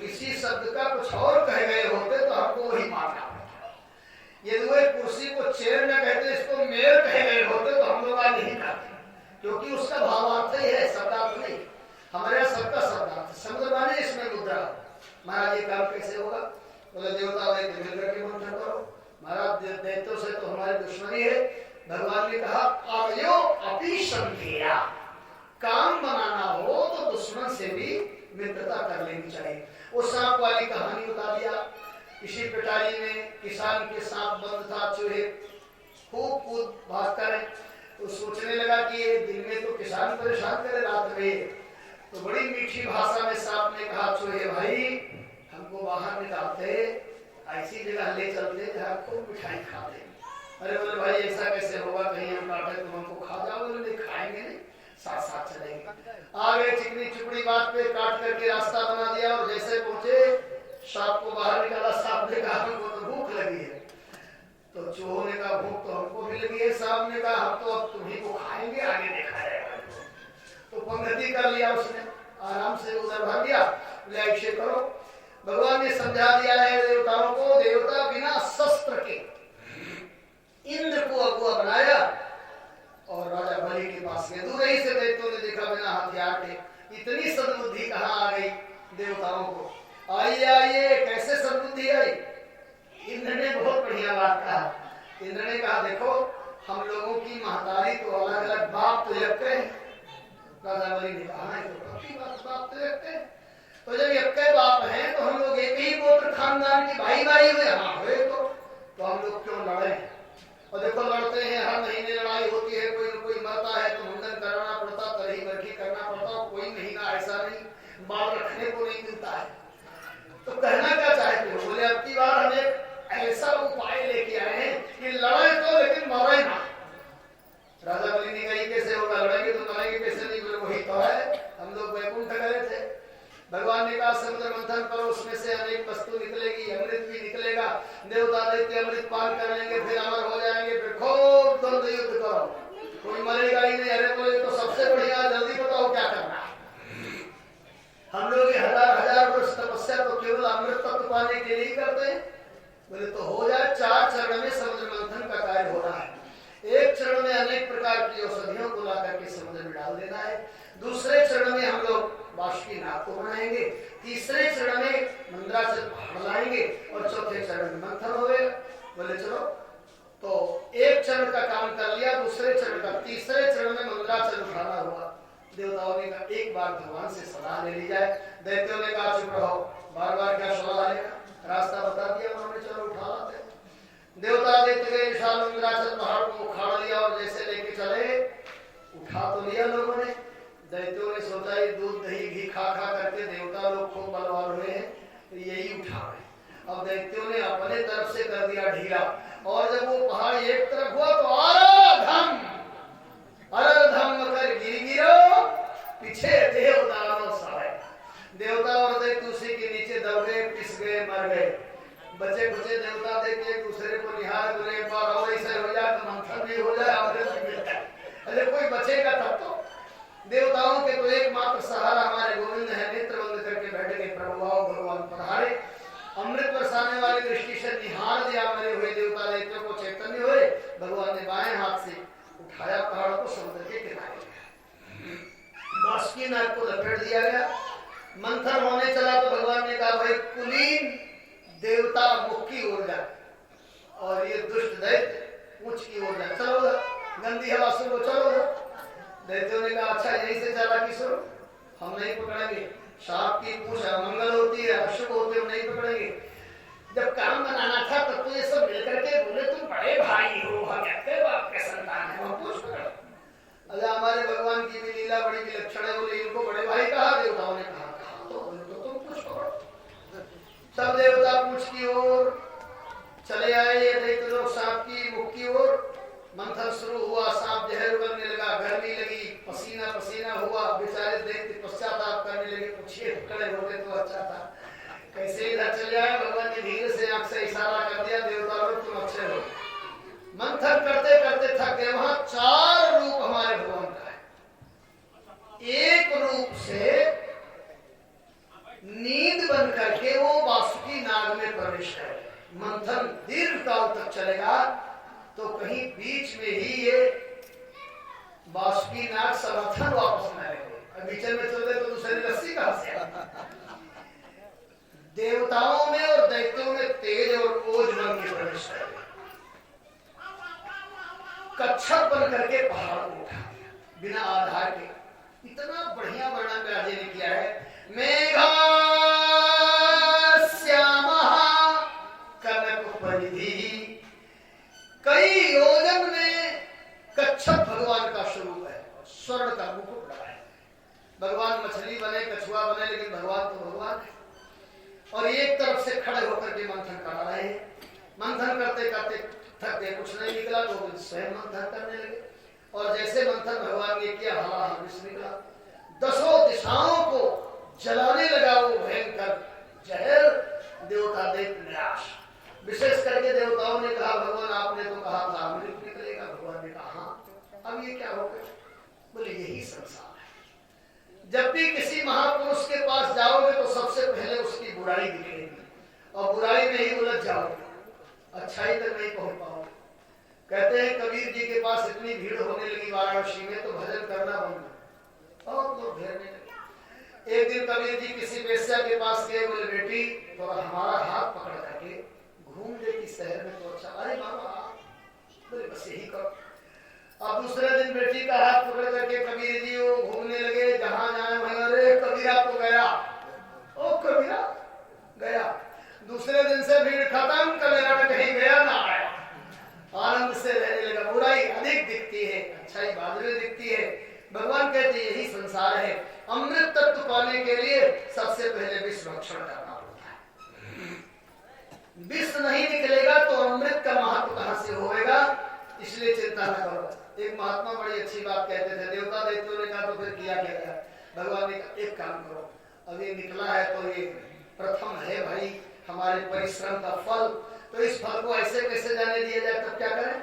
किसी शब्द का कुछ और कह गए होते तो हमको वही मानना पड़ता। यदि वो कुर्सी को चेयर न कहते, इसको मेयर कह गए होते तो हम लोग आज नहीं कहते, क्योंकि उसका भावार्थ ही है, शब्दार्थ नहीं। हमारे यहाँ सबका शब्दार्थ समझ माने, इसमें मुद्रा। महाराज ये काम कैसे होगा? बोले देवता मिलकर के मंथन करो। महाराज दैत्यों से तो हमारी दुश्मनी है। भगवान ने कहा अवयो अपि संधेया, काम बनाना हो तो दुश्मन से भी मित्रता कर लेनी चाहिए। वो सांप वाली कहानी बता दिया। इसी पिटारी में किसान के सांप बंद था, चूहे खूब कूद भाग कर तो सोचने लगा कि ये दिन में तो किसान परेशान करे, रात में तो बड़ी मीठी भाषा में सांप ने कहा चूहे भाई हमको बाहर निकालते, ऐसी जगह ले चलते जहाँ खूब मिठाई खाते। अरे बोले भाई ऐसा कैसे होगा, कहीं हम काटे तुम हमको खा जाओ। बोले खाएंगे नहीं, साथ साथ चलेंगे। आगे चिकनी चुपड़ी बात पे काट करके रास्ता बना दिया और जैसे पहुंचे सांप को बाहर निकाला। सांप ने कहा हमको तो भूख लगी है। तो चूहों ने कहा भूख तो हमको भी लगी है। सांप ने कहा हम तो अब तुम्ही को खाएंगे, आगे देखा जाएगा। तो पंगति कर लिया उसने, आराम से उधर भर दिया। बोले ऐसे करो, भगवान ने समझा दिया है देवताओं को। देवता बिना शस्त्र के इंद्र को अगुआ बनाया और राजा बलि के पास गए। दूर ही से दैत्यों ने देखा बिना हथियार के। इतनी सद्बुद्धि कहाँ आ गई देवताओं को। आइए आइए, कैसे सद्बुद्धि आई? इंद्र ने बहुत बढ़िया बात कहा। इंद्र ने कहा देखो हम लोगों की महतारी तो अलग अलग, बाप तो एक है। राजा बलि ने कहा बाप तो एक है, तो जब एक बाप है तो हम लोग एक ही गोत्र खानदान के भाई भाई हुए। हाँ हुए तो हम लोग क्यों लड़े? और देखो लड़ते हैं, हर महीने लड़ाई होती है, कोई न कोई मरता है तो मुंडन कराना पड़ता, तरही बरखी करना पड़ता। कोई महीना ऐसा नहीं बाल रखने को नहीं मिलता है। तो कहना क्या चाहते हो? बोले अब की बार हम एक ऐसा उपाय लेके आए हैं कि लड़े तो लेकिन मरे ना। राजा बलि ने कहा कैसे होगा? लड़ेंगे तो मरेंगे कैसे नहीं? बोले वही तो है, हम लोग वैकुंठ गए थे। भगवान ने कहा समुद्र मंथन करो, उसमें से अनेक वस्तु निकलेगी, अमृत भी निकलेगा। देवता दैत्य अमृत पान कर लेंगे, फिर अमर हो जाएंगे, फिर खूब द्वंद्व युद्ध करो, कोई मरेगा ही नहीं। अरे बोले तो सबसे बढ़िया, जल्दी बताओ क्या करना है? हम लोग हजार हजार वर्ष तपस्या तो केवल अमृत तत्व पाने के लिए करते हैं। बोले तो हो जाए। 4 चरण में समुद्र मंथन का कार्य हो रहा है। एक चरण में अनेक प्रकार की औषधियों को ला करके समुद्र में डाल देना है। दूसरे चरण में हम लोग बाष्पी नाग को बनाएंगे। तीसरे चरण में मंद्राचल पहाड़ लाएंगे और चौथे चरण में मंथन हो गए। बोले चलो, तो एक चरण का काम कर लिया, दूसरे चरण का, तीसरे चरण में मंद्राचल उठाना हुआ। देवताओं ने कहा एक बार भगवान से सलाह ले ली जाए। दैत्यों ने कहा चुप रहो, बार बार क्या सलाह लेगा? रास्ता बता दिया उन्होंने, चलो उठा लाते। देवता देते गए, विशाल मंद्राचल पहाड़ को उखाड़ लिया और जैसे लेके चले, उठा तो लिया लोगों ने। दैत्यों ने सोचा ये दूध दही घी खा खा करके देवता लोग खूब बलवान हुए हैं, तो यही उठा रहे। अब दैत्यों ने अपने तरफ से कर दिया ढीला, और जब वो पहाड़ एक तरफ हुआ तो आराधम कर गिरो, पीछे देवदानव सारे। देवता और दैत्य उसी के नीचे दब गए, पिस गए, मर गए। बचे खुचे देवता देख एक दूसरे को निहार बोले एक बार और ऐसा हो जाए तो मंथन भी हो जाए, अमृत भी मिल जाए। अरे कोई बचेगा तब तो। देवताओं के तो एकमात्र सहारा हमारे गोविंद है। नेत्र बंद करके बैठे गए, प्रभु आओ भगवान पधारे। अमृत बरसाने वाली दृष्टि से निहार दिया मरे हुए देवता दैत्यों को, चैतन्य हुए। भगवान ने बाएं हाथ से उठाया पहाड़ को, समुद्र के किनारे बाष्पी नाग को लपेट दिया गया। मंथन होने चला तो भगवान ने कहा भाई कुलीन देवता मुख की ओर जाए और ये दुष्ट दैत्य मुझ की ओर जाए। चलो गंदी हवा सुनो, चलो। दैत्यों ने कहा अच्छा यहीं से चालाकी सुनो, हम नहीं पकड़ेंगे। सांप की पूंछ अमंगल होती है, अशुभ होते, हम नहीं पकड़ेंगे। जब काम बनाना था तब तो ये सब मिलकर के बोले तुम बड़े भाई हो, हम कहते बाप के संतान है, हम पूछ पकड़ो। अरे हमारे भगवान की भी लीला बड़ी विलक्षण है। बोले इनको बड़े भाई कहा? देवताओं ने कहा तो तुम पूछ पकड़ो। सब देवता पूछ की ओर चले आए। ये दैत्य लोग सांप की मुख की ओर। मंथन शुरू हुआ, सांप जहर उगलने लगा, गर्मी लगी, पसीना पसीना हुआ। बेचारे दैत्य पश्चाताप करने लगे, पूछिए खड़े हो गए तो अच्छा था। कैसे इधर चले आए? भगवान ने धीरे से आंख से इशारा कर दिया। मंथन करते करते थक गए। वहां 4 रूप हमारे भगवान का है। एक रूप से नींद बन करके वो वासुकी नाग में प्रवेश करेगा। मंथन दीर्घ काल तक चलेगा तो कहीं बीच में ही ये वासुकी नाग समर्थन वापस न आएंगे। बीच में चल तो दूसरी रस्सी कहां से आएगी? देवताओं में और दैत्यों में तेज और ओज बन के प्रवेश करेगा। कच्छप बन करके पहाड़ को उठा दिया बिना आधार के। इतना बढ़िया वर्णन राजे ने किया है। मेघा श्यामः कनक परिधि, कई योजन में कच्छप भगवान का स्वरूप है। स्वर्ण का मुकुट लगा है। भगवान मछली बने, कछुआ बने, लेकिन भगवान तो भगवान है। और एक तरफ से खड़े होकर के मंथन करा रहे हैं। मंथन करते करते थक गए, कुछ नहीं निकला तो स्वयं मंथन करने लगे। और जैसे मंथन भगवान ने किया, हवा विष निकला। 10 दिशाओं को जलाने लगा वो भयंकर जहर। देवता देख निराश। विशेष करके देवताओं ने कहा, भगवान आपने तो कहा था अमृत निकलेगा। भगवान ने कहा हाँ, अब ये क्या हो गया? बोले यही संसार है। जब भी किसी महापुरुष के पास जाओगे तो सबसे पहले उसकी बुराई दिखेगी और बुराई में ही उलझ जाओगे, अच्छाई तक नहीं पहुंच पाओगे। कहते हैं कबीर जी के पास इतनी भीड़ होने लगी वाराणसी में तो भजन करना बंद, बहुत लोग घेरने लगे। एक दिन कबीर जी किसी वेश्या के पास गए। बोले बेटी तो हमारा हाथ पकड़ करके घूम देती शहर में तो अच्छा। अरे बाबा, बोले बस यही करो। अब दूसरे दिन बेटी का हाथ पकड़ करके कबीर जी वो घूमने लगे, जहां जाए वहीं। अरे कबीरा तो गया, ओ कबीरा गया। दूसरे दिन से भीड़ खत्म, कबीरा कहीं गया ना आया। आनंद से रहने लगा। बुराई अधिक दिखती है, अच्छाई बाद में दिखती है। भगवान कहते हैं यही संसार है। अमृत तत्व पाने के लिए सबसे पहले विष भक्षण करना होता है। विष नहीं निकलेगा तो अमृत का महत्व कहां से होगा? इसलिए चिंता न करो। एक महात्मा बड़ी अच्छी बात कहते थे। देवता दैत्यों ने कहा तो फिर किया क्या गया? भगवान ने कहा एक काम करो, अब ये निकला है तो ये प्रथम है भाई हमारे परिश्रम का फल, तो इस फल को ऐसे कैसे जाने दिया जाए, तब क्या करें?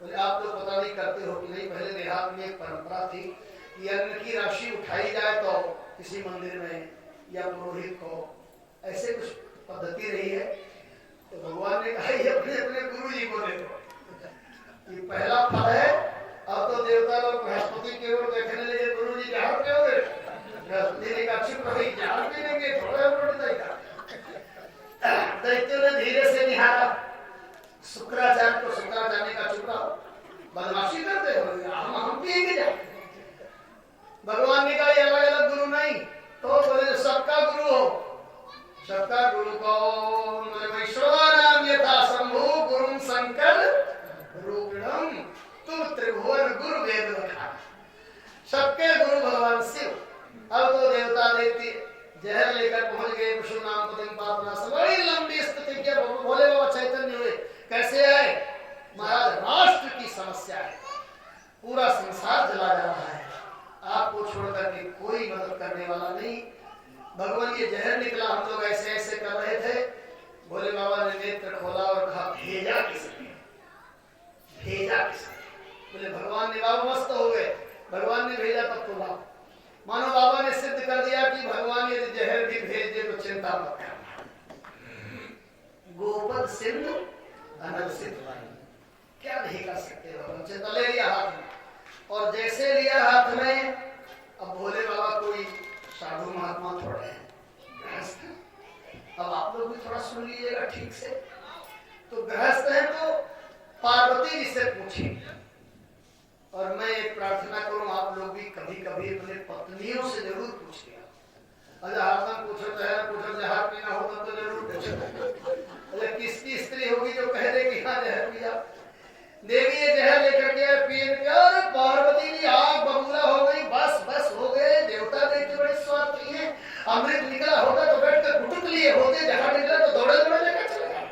बोले आप लोग पता नहीं करते हो कि नहीं, पहले देहात में एक परंपरा थी कि अन्न की राशि उठाई जाए तो किसी मंदिर में या पुरोहित को, ऐसे कुछ पद्धति रही है। तो भगवान ने कहा ये अपने अपने गुरु जी को दे दो, ये पहला फल है। अब तो देवता लोग बृहस्पति की ओर देखने लगे, गुरु जी जहां पे हो गए। बृहस्पति ने कहा चुप रही, जहां भी लेंगे थोड़ा रोटी देगा। दैत्यों ने धीरे से निहारा शुक्राचार्य को। शुक्राचार्य ने कहा चुप रहो, बदमाशी करते हो, हम पिएंगे जा। भगवान ने कहा ये अलग अलग गुरु नहीं, तो बोले सबका गुरु हो। सबका गुरु कौन? वैश्वानाम यथा शंभु गुरुम शंकर रूपिणम तुम त्रिभुवन गुरु वेद रखा। सबके गुरु भगवान शिव। अब तो देवता देवती जहर लेकर पहुंच गए। विष्णु नाम पतिम पापना से बड़ी लंबी स्थिति के भोले बाबा चैतन्य हुए। कैसे आए? महाराज राष्ट्र की समस्या है, पूरा संसार जला जा रहा है, आपको छोड़कर के कोई मदद करने वाला नहीं। भगवान ये जहर निकला, हम लोग ऐसे ऐसे कर रहे थे। भोले बाबा ने नेत्र खोला और कहा भेजा किसने? भेजा किसने? बोले भगवान ने। बाबा मस्त हो गए, भगवान ने भेजा तब तो लाभ। मानो बाबा ने सिद्ध कर दिया कि भगवान यदि जहर भी भेज दे तो चिंता मत करना। गोपद सिंधु अनल सिद्ध, क्या नहीं कर सकते भगवान। चिंता ले लिया हाथ में, और जैसे लिया हाथ में, अब भोले बाबा कोई साधु महात्मा थोड़े हैं, गृहस्थ। अब आप लोग भी थोड़ा सुन लीजिएगा ठीक से। तो गृहस्थ है तो पार्वती जी से पूछिए। और मैं एक प्रार्थना करूं, आप लोग भी कभी कभी अपने पत्नियों से जरूर पूछिए। अगर हरदम पूछो चाहे पूछो, जहर पीना होगा तो जरूर पूछो। अगर किसकी स्त्री होगी जो कह दे कि हाँ जहर पिया, देवी ये जहर लेकर के पिए क्या? अरे पार्वती जी आग बबूला हो गई, बस बस हो गए। देवता देख बड़े स्वार्थी हैं। अमृत निकला होता तो बैठकर घुटुक लिए होते, जहर निकला तो दौड़े दौड़े लेकर चले गए।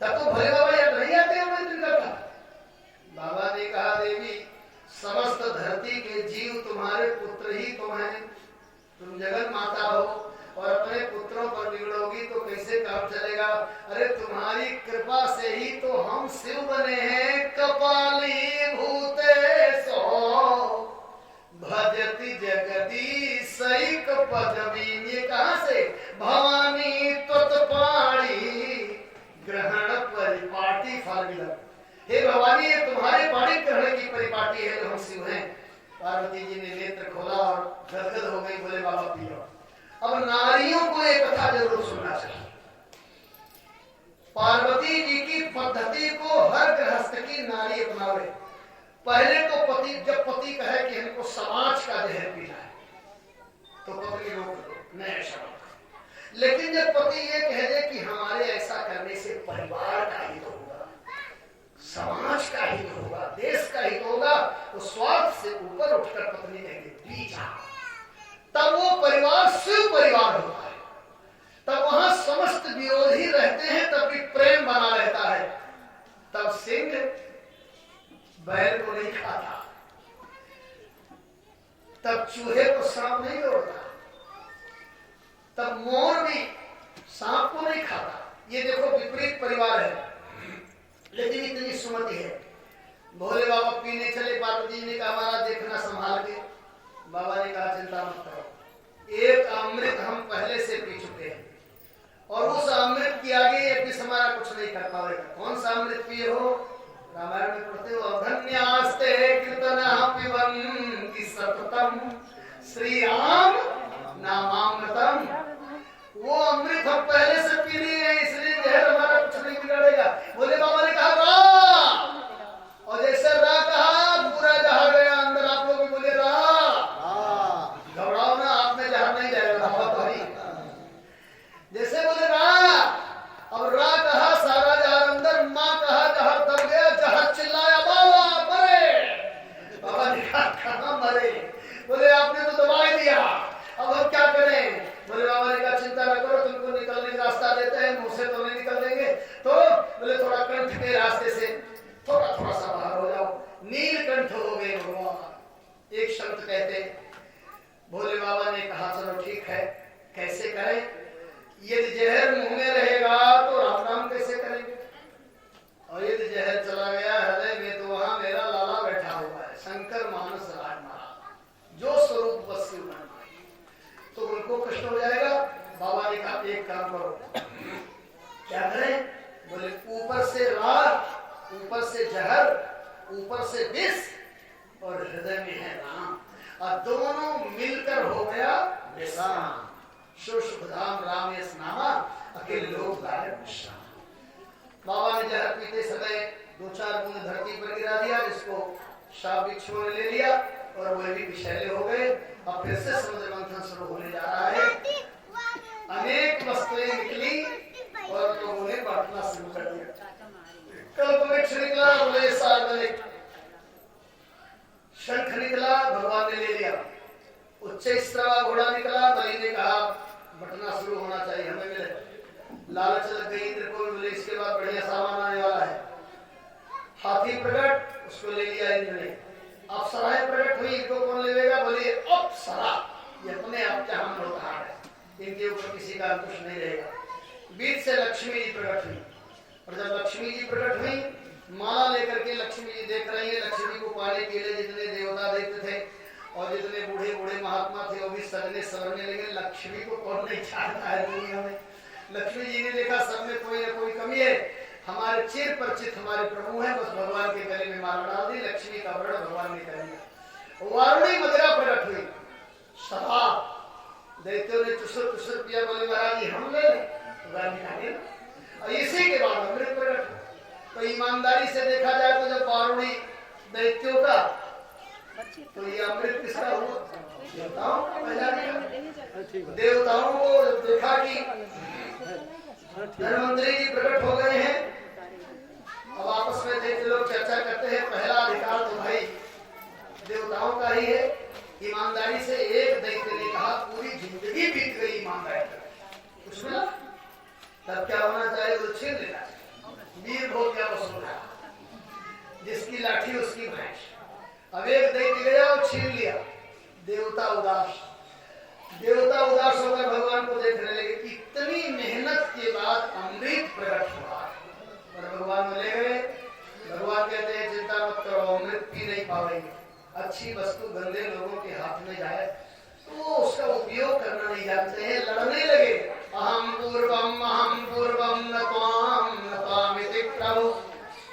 तब तो भले बाबा याद नहीं आते अमृत निकलता। बाबा ने कहा देवी समस्त धरती के जीव तुम्हारे पुत्र ही तुम हैं, तुम जगत माता हो, और अपने पुत्रों पर बिगड़ोगी तो कैसे काम चलेगा? अरे तुम्हारी कृपा से ही तो हम शिव बने हैं। कपाली भूतेशो भजति जगदीशैक पदवीन। ये कहां से? भवानी त्वत्पाणी ग्रहण परिपाटी फालिदम। हे भवानी, ये तुम्हारे पाणी ग्रहण की परिपाटी है जो हम शिव हैं। पार्वती जी ने नेत्र खोला और गदगद हो गई, बोले बाबा पियो। अब नारियों को एक कथा जरूर सुनना चाहिए। पार्वती जी की पद्धति को हर गृहस्थ की नारी अपनावे। पहले तो पति, जब पति कहे कि हमको समाज का जहर पीना है तो पत्नी रोक दो, नहीं ऐसा मत। लेकिन जब पति ये कह दे कि हमारे ऐसा करने से परिवार का हित होगा, समाज का हित होगा, देश का हित होगा, तो स्वार्थ से ऊपर उठकर पत्नी कहेगी पी जा, तब वो परिवार शिव परिवार होता है। तब वहां समस्त विरोधी रहते हैं, तब भी प्रेम बना रहता है। तब सिंह बैल को नहीं खाता, तब चूहे को सांप नहीं दौड़ता, तब मोर भी सांप को नहीं खाता। ये देखो विपरीत परिवार है, लेकिन इतनी सुमति है। भोले बाबा पीने चले, पार्वती जी ने कहा हमारा देखना संभाल के। बाबा ने कहा चिंता मत करो, एक अमृत हम पहले से पी चुके हैं और उस अमृत की आगे ये विष हमारा कुछ नहीं कर पाएगा। कौन सा अमृत पिए हो? रामायण में पढ़ते हो, धन्यास्ते कीर्तनः पिबन्ति सततम श्री राम नामामृतम। वो अमृत हम पहले से पी लिए हैं, इसलिए जहर हमारा कुछ नहीं बिगाड़ेगा। बोले बाबा ने कहा रा, और जैसे रा कहा पूरा जहर गया अंदर। आप लोग भी बोले रा, घबराओ ना, आप में जहर नहीं जाएगा। जैसे बोले रा, अब रा कहा सारा जहर अंदर, माँ कहा जहर दब गया, जहर चिल्लाया बाबा मरे। बाबा ने कहा कहाँ मरे? बोले आपने तो दवाई दिया, अब हम क्या करें? बोले बाबा ने कहा चिंता न करो, तुमको निकलने का रास्ता देते हैं, मुंह से तो नहीं निकल देंगे। तो बोले थोड़ा कंठ के रास्ते से थोड़ा थोड़ा सा बाहर हो जाओ। नीलकंठ हो गए भगवान। एक शब्द कहते, भोले बाबा ने कहा चलो ठीक है, कैसे करें? यदि जहर मुंह में रहेगा तो राम नाम कैसे करेंगे? और यदि जहर चला गया हृदय में तो वहां मेरा लाला बैठा हुआ है, शंकर मानस राज महाराज, जो स्वरूप वस्तु तो उनको कष्ट हो जाएगा। बाबा ने कहा एक काम करो, क्या करें? बोले ऊपर से राग, ऊपर से जहर, ऊपर से विष और हृदय में है राम, और दोनों मिलकर हो गया विश्राम। सुखधाम राम यस नामा अकेले लोग गाए विश्राम। बाबा ने जहर पीते समय 2-4 बूंद धरती पर गिरा दिया, जिसको शाप बिच्छू ने ले लिया और वह भी विषैले हो गए। अब फिर से समुद्र मंथन शुरू होने जा रहा है। अनेक वस्तुएं निकली और लोगों ने बांटना शुरू कर दिया। कल्पवृक्ष निकला, बोले सार्वजनिक। शंख निकला, भगवान ने ले लिया। उच्चैश्रवा घोड़ा निकला, बलि ने कहा बटना शुरू होना चाहिए, हमें मिले। लालच लग गई इंद्र को, बोले इसके बाद बढ़िया सामान आने वाला है। हाथी प्रकट, उसको ले लिया इंद्र ने। अप्सराएं प्रकट हुई, इनको कौन ले लेगा? बोले अप्सरा, ये अपने आप के हम लोग है, इनके ऊपर किसी का अंकुश नहीं रहेगा। बीच से लक्ष्मी जी प्रकट हुई, और जब लक्ष्मी जी प्रकट हुई, माला लेकर के लक्ष्मी जी देख रही है। लक्ष्मी को पाने के लिए जितने देवता देखते थे और जितने बूढ़े बूढ़े महात्मा थे वो भी सजने सवरने लगे। लक्ष्मी को कौन नहीं चाहता है दुनिया में? लक्ष्मी जी ने देखा सब में कोई ना कोई कमी है, हमारे चिर परिचित हमारे प्रभु हैं, बस भगवान के गले में माला डाल दी। लक्ष्मी का वर्ण भगवान ने कर दिया। वारुणी मदिरा प्रकट हुई, शराब दैत्यों ने चुसर चुसर पिया। बोले महाराज जी हम ले लें, और इसी के बाद अमृत प्रकट। तो ईमानदारी से देखा जाए तो जब वारुणी दैत्यों का, तो ये अमृत किसका हुआ? देवताओं का। पहला देवताओं को देखा कि धनवंतरी जी प्रकट हो गए हैं। अब आपस में दैत्य लोग चर्चा करते हैं, पहला अधिकार तो भाई देवताओं का ही है। ईमानदारी से एक दैत्य ने कहा पूरी जिंदगी बीत गई ईमानदारी, कुछ मिला? तब क्या होना चाहिए? तो छीन लेना चाहिए। वीर हो गया वसूला, जिसकी लाठी उसकी भैंस। अब एक दैत्य गया और छीन लिया। देवता उदास होकर भगवान को देखने लगे। इतनी मेहनत के बाद अमृत अच्छी वस्तु गंदे लोगों के हाथ में जाए तो वो उसका उपयोग करना नहीं जानते हैं, लड़ने लगे। अहम पूर्वम न त्वामिति प्रभु,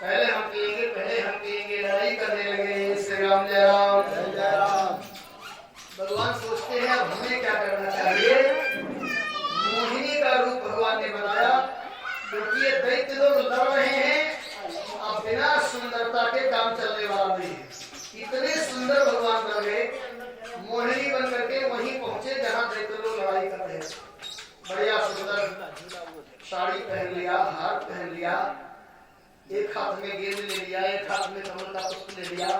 पहले हम पिएंगे, लड़ाई करने लगे। श्री राम जय राम जय राम। भगवान सोचते हैं अब हमें क्या करना चाहिए। मोहिनी का रूप भगवान ने बनाया, क्योंकि ये दैत्य लोग लड़ रहे हैं, अब बिना सुंदरता के काम चलने वाला नहीं। इतने सुंदर भगवान बन गए, मोहिनी बन करके वहीं पहुंचे जहां दैत्य लोग लड़ाई कर रहे हैं। बढ़िया सुंदर साड़ी पहन लिया, हार पहन लिया, एक हाथ में गेंद ले लिया, एक हाथ में कमल का पुष्प ले लिया,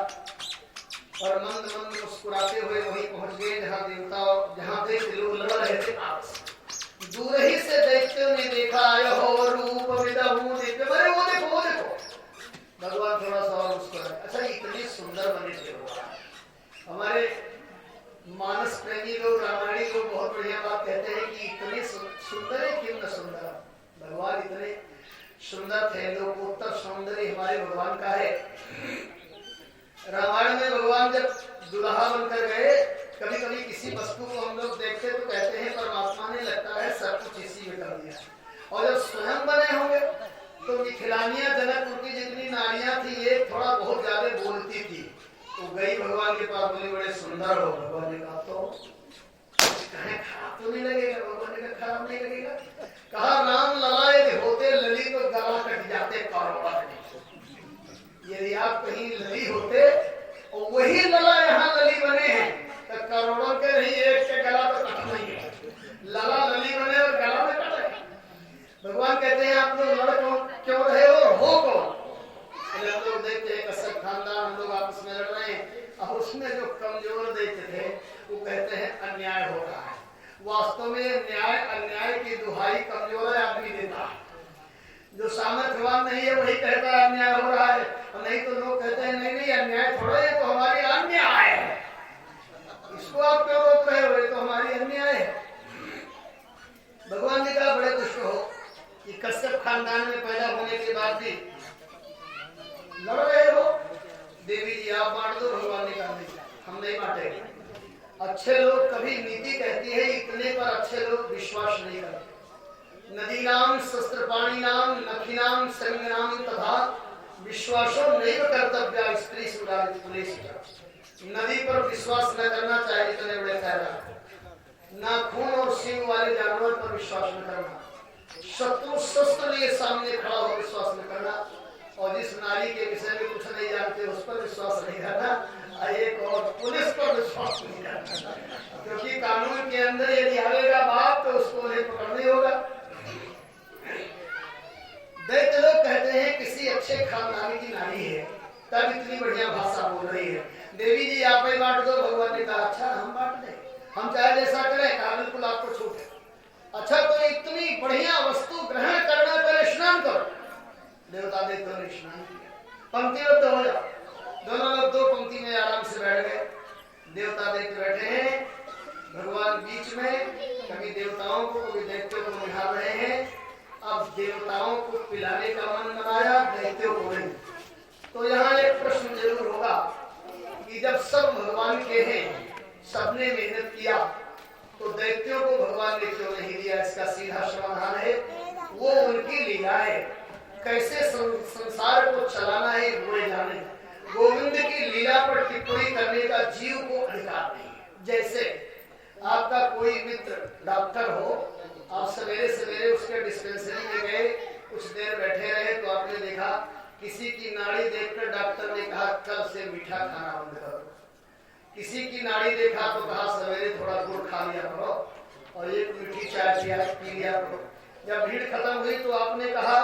और मंद मंद मुस्कुराते हुए वहीं पहुंच गए जहां दैत्य लोग लड़ रहे थे। दूर ही से दैत्यों ने देखा, हो रूप विदहु दिव्य, वो देखो भगवान थोड़ा सा और मुस्कुराए। अच्छा, इतने सुंदर बने थे भगवान। हमारे मानस प्रेमी लोग, रामायणी लोग बहुत बढ़िया बात कहते हैं कि इतने सुंदर है, क्यों न सुंदर। भगवान इतने सुंदर थे, लोकोत्तर सौंदर्य हमारे भगवान का है। रामायण में भगवान जब दुल्हा बनकर गए, कभी कभी किसी वस्तु को हम लोग देखते तो कहते हैं परमात्मा ने लगता है सब कुछ इसी में कर दिया। और जब स्वयं बने होंगे तो मिथिलानियां, जनकपुर की जितनी नारियां थी, ये थोड़ा बहुत ज्यादा बोलती थी, तो गई भगवान के पास, बोले बड़े सुंदर हो। भगवान ने कहा तो कहे खराब तो नहीं लगेगा। भगवान ने कहा खराब नहीं लगेगा। कहा राम ललाए होते लली तो गला कट जाते कारोबार। यदि आप कहीं लली होते और वही लला यहाँ लली बने हैं तो करोड़ों के नहीं, एक के गला तो कट नहीं है। लला लली बने और गला में कटे। भगवान कहते हैं आप लोग लड़ क्यों रहे हो कौन? हम लोग देखते हैं कश्यप खानदान, हम लोग आपस में लड़ रहे हैं, और उसमें जो कमजोर देखते थे वो कहते हैं अन्याय हो रहा है। वास्तव में न्याय अन्याय की दुहाई कमजोर आदमी देता है। जो सामर्थ्यवान नहीं है वही कहता है अन्याय हो रहा है, और नहीं तो लोग कहते हैं नहीं अन्याय थोड़ा है, तो हमारी अन्याय है, इसको आप क्यों रोक रहे हो, ये तो हमारी अन्याय है। भगवान ने कहा बड़े दुष्ट हो कि कश्यप खानदान में पैदा होने के बाद भी लड़ रहे हो। देवी जी आप बांट दो। भगवान ने कहा नहीं, हम नहीं बांटेंगे। अच्छे लोग कभी नीति कहती है, इतने पर अच्छे लोग विश्वास नहीं करते। नदीनाम शस्त्रपाणिनाम नखिनाम संज्ञानाम तथा विश्वासो नैव कर्तव्य स्त्री सुराज पुलिस। नदी पर विश्वास न करना चाहिए, इतने बड़े खैरा। नाखून और सींग वाले जानवर पर विश्वास न करना, शत्रु शस्त्र लिए सामने खड़ा हो विश्वास न करना, और जिस नारी के विषय में कुछ नहीं जानते उस पर विश्वास नहीं करना, एक और पुलिस पर विश्वास नहीं करना, क्योंकि कानून के अंदर यदि आएगा बाप तो उसको उन्हें पकड़ने होगा। दैत्य लोग कहते हैं किसी अच्छे खानदान की नारी है, तब इतनी बढ़िया भाषा बोल रही है। देवी जी आप ही बांट दो। भगवान ने कहा अच्छा हम बांट दें, हम चाहे जैसा करें। कहा बिल्कुल आपको छूट है। अच्छा तो इतनी बढ़िया वस्तु ग्रहण करना, पहले स्नान करो। देवता देवता ने स्नान किया, पंक्तिबद्ध हो जाओ। दोनों लोग दो पंक्ति में आराम से बैठ गए। देवता देख बैठे हैं, भगवान बीच में, कभी देवताओं को कभी दैत्यों को निहार रहे हैं। अब देवताओं को पिलाने का मन बनाया, दैत्यों को नहीं। तो यहाँ एक प्रश्न जरूर होगा कि जब सब भगवान के हैं, सबने मेहनत किया, तो दैत्यों को भगवान ने क्यों नहीं दिया? इसका सीधा समाधान है, वो उनकी लीला है। कैसे संसार को चलाना है वो जाने। गोविंद की लीला पर टिप्पणी करने का जीव को अधिकार नहीं है। जैसे आपका कोई मित्र डॉक्टर हो, आप सवेरे सवेरे उसके डिस्पेंसरी में गए, कुछ देर बैठे रहे, तो आपने देखा किसी की नाड़ी देखकर डॉक्टर ने कहा कल से मीठा खाना बंद करो। किसी की नाड़ी देखा तो कहा सवेरे थोड़ा गुड़ खा लिया करो और एक मीठी चाय पी लिया करो। जब भीड़ खत्म हुई तो आपने कहा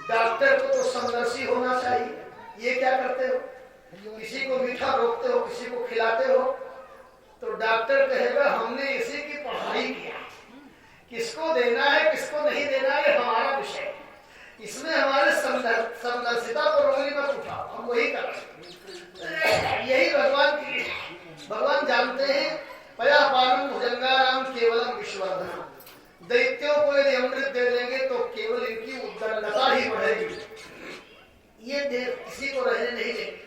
डॉक्टर को तो समदर्शी होना चाहिए, ये क्या करते हो? किसी को मीठा रोकते हो, किसी को खिलाते हो, तो डॉक्टर कहेगा हमने इसी की पढ़ाई किया, किसको देना है किसको नहीं देना है हमारा विषय, इसमें हमारे समदर्शिता पर उंगली मत उठाओ, हम वही कर रहे हैं। यही भगवान की, भगवान जानते हैं पयापानम भुजंगाराम केवलम विश्ववर्धनम। दैत्यों को यदि अमृत दे देंगे तो केवल इनकी उद्दंडता ही बढ़ेगी, ये देव किसी को रहने नहीं देंगे।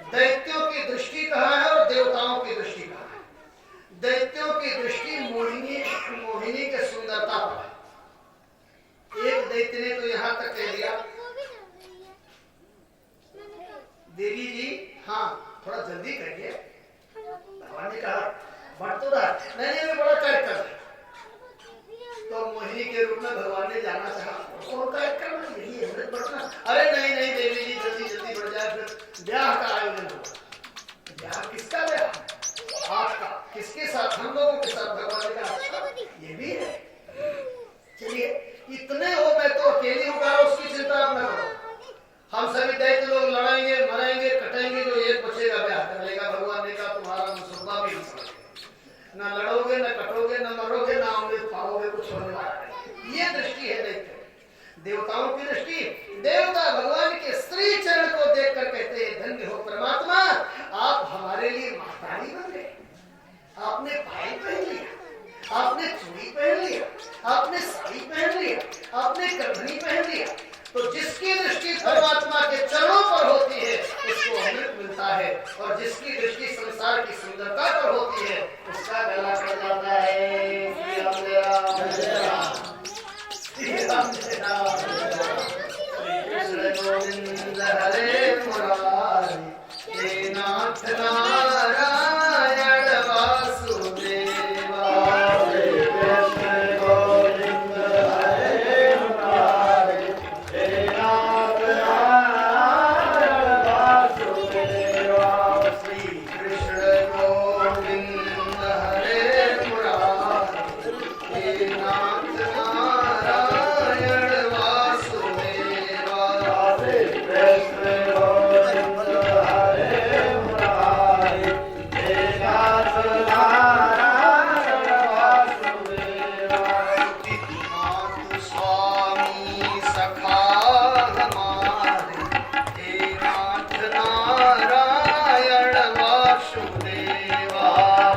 दैत्यों की दृष्टि कहाँ है और देवताओं की दृष्टि कहाँ है? दैत्यों की दृष्टि मोहिनी के सुंदरता पर है। एक दैत्य ने तो यहाँ तक कह दिया, देवी जी हाँ थोड़ा जल्दी करिए। भगवान ने कहा बढ़ तो रहा नहीं, मैं बड़ा कार्य कर रहा। तो मोहिनी के रूप में भगवान ने जाना चाहा और कार्य करना यही है अमृत बढ़ना। अरे नहीं नहीं देवी जी जल्दी जल्दी बढ़ जाए, फिर ब्याह का आयोजन होगा। ब्याह किसका ब्याह? आपका। किसके साथ? हम लोगों के साथ। भगवान ने कहा ये भी है, चलिए इतने हो, मैं तो अकेली हूँ, उसकी चिंता आप न करो। हम सभी दैत्य लोग लड़ेंगे मरेंगे कटेंगे, जो एक बचेगा ब्याह कर लेगा। भगवान ने कहा तुम्हारा मुसलमान भी न लड़ोगे न कटोगे न मरोगे न अमृत पाओगे, कुछ होने वाला नहीं। ये दृष्टि है दैत्य। देवताओं की दृष्टि, देवता भगवान के श्री चरण को देखकर कहते हैं धन्य हो परमात्मा, आप हमारे लिए महतारी बन गए। आपने पायल पहन लिया, आपने चूड़ी पहन लिया, आपने साड़ी पहन लिया, आपने करधनी पहन लिया। तो जिसकी दृष्टि परमात्मा के चरणों पर होती है उसको अमृत मिलता है, और जिसकी दृष्टि संसार की सुंदरता पर होती है उसका गला कट जाता है। श्री राम जय राम, श्री राम जय राम, श्री कृष्ण गोविंद हरे मुरारी, हे नाथ नारायण वासुदेवा। श्री कृष्ण गोविंद हरे मुरारी, हे नाथ नारायण वासुदेवा। श्री कृष्ण गोविंद हरे मुरारी, हे नाथ नारायण वासुदेवा। श्री कृष्ण गोविंद हरे मुरारी, हे नाथ नारायण वासुदेवा। मातु स्वामी सखा हमारे, हे नाथ नारायण वासुदेवा।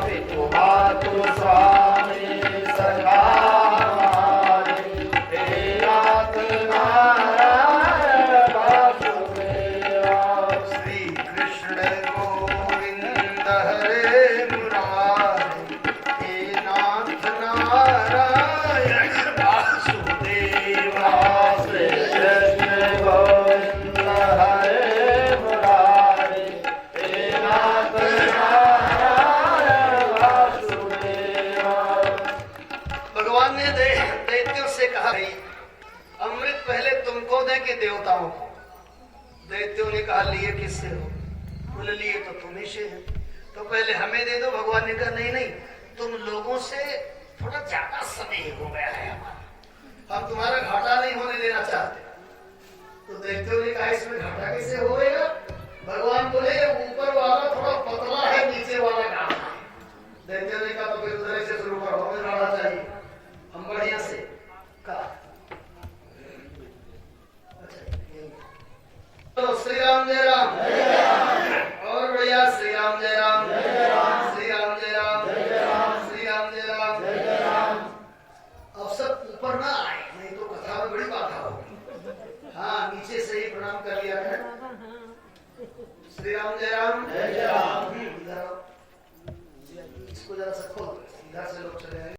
पितु मातु स्वामी सखा हमारे, हे नाथ नारायण वासुदेवा। श्री कृष्ण गोविंद हरे मुरारी, हे नाथ नारायण वासुदेवा। श्री कृष्ण गोविंद हरे मुरारी, हे नाथ नारायण वासुदेवा। भगवान ने दैत्यों से कहा अमृत पहले तुमको दे कि देवताओं को? दैत्यों ने कहा लिए किससे हो? बोले लिए तो तुम्हें से है, तो पहले हमें दे दो। भगवान ने कहा नहीं नहीं, तुम लोगों से थोड़ा ज्यादा समय हो गया है हमारा, हम तुम्हारा घाटा नहीं होने देना चाहते। तो दैत्यों ने कहा इसमें घाटा कैसे होएगा? भगवान बोले ऊपर वाला थोड़ा पतला है, नीचे वाला गाढ़ा है। दैत्यों ने कहा तो फिर उधर से शुरू करो, हमें गाढ़ा चाहिए, हम बढ़िया से कहा। तो श्री राम जय राम, और बढ़िया श्री राम जय राम, श्री राम जय राम, श्री राम जय राम। अब सब ऊपर ना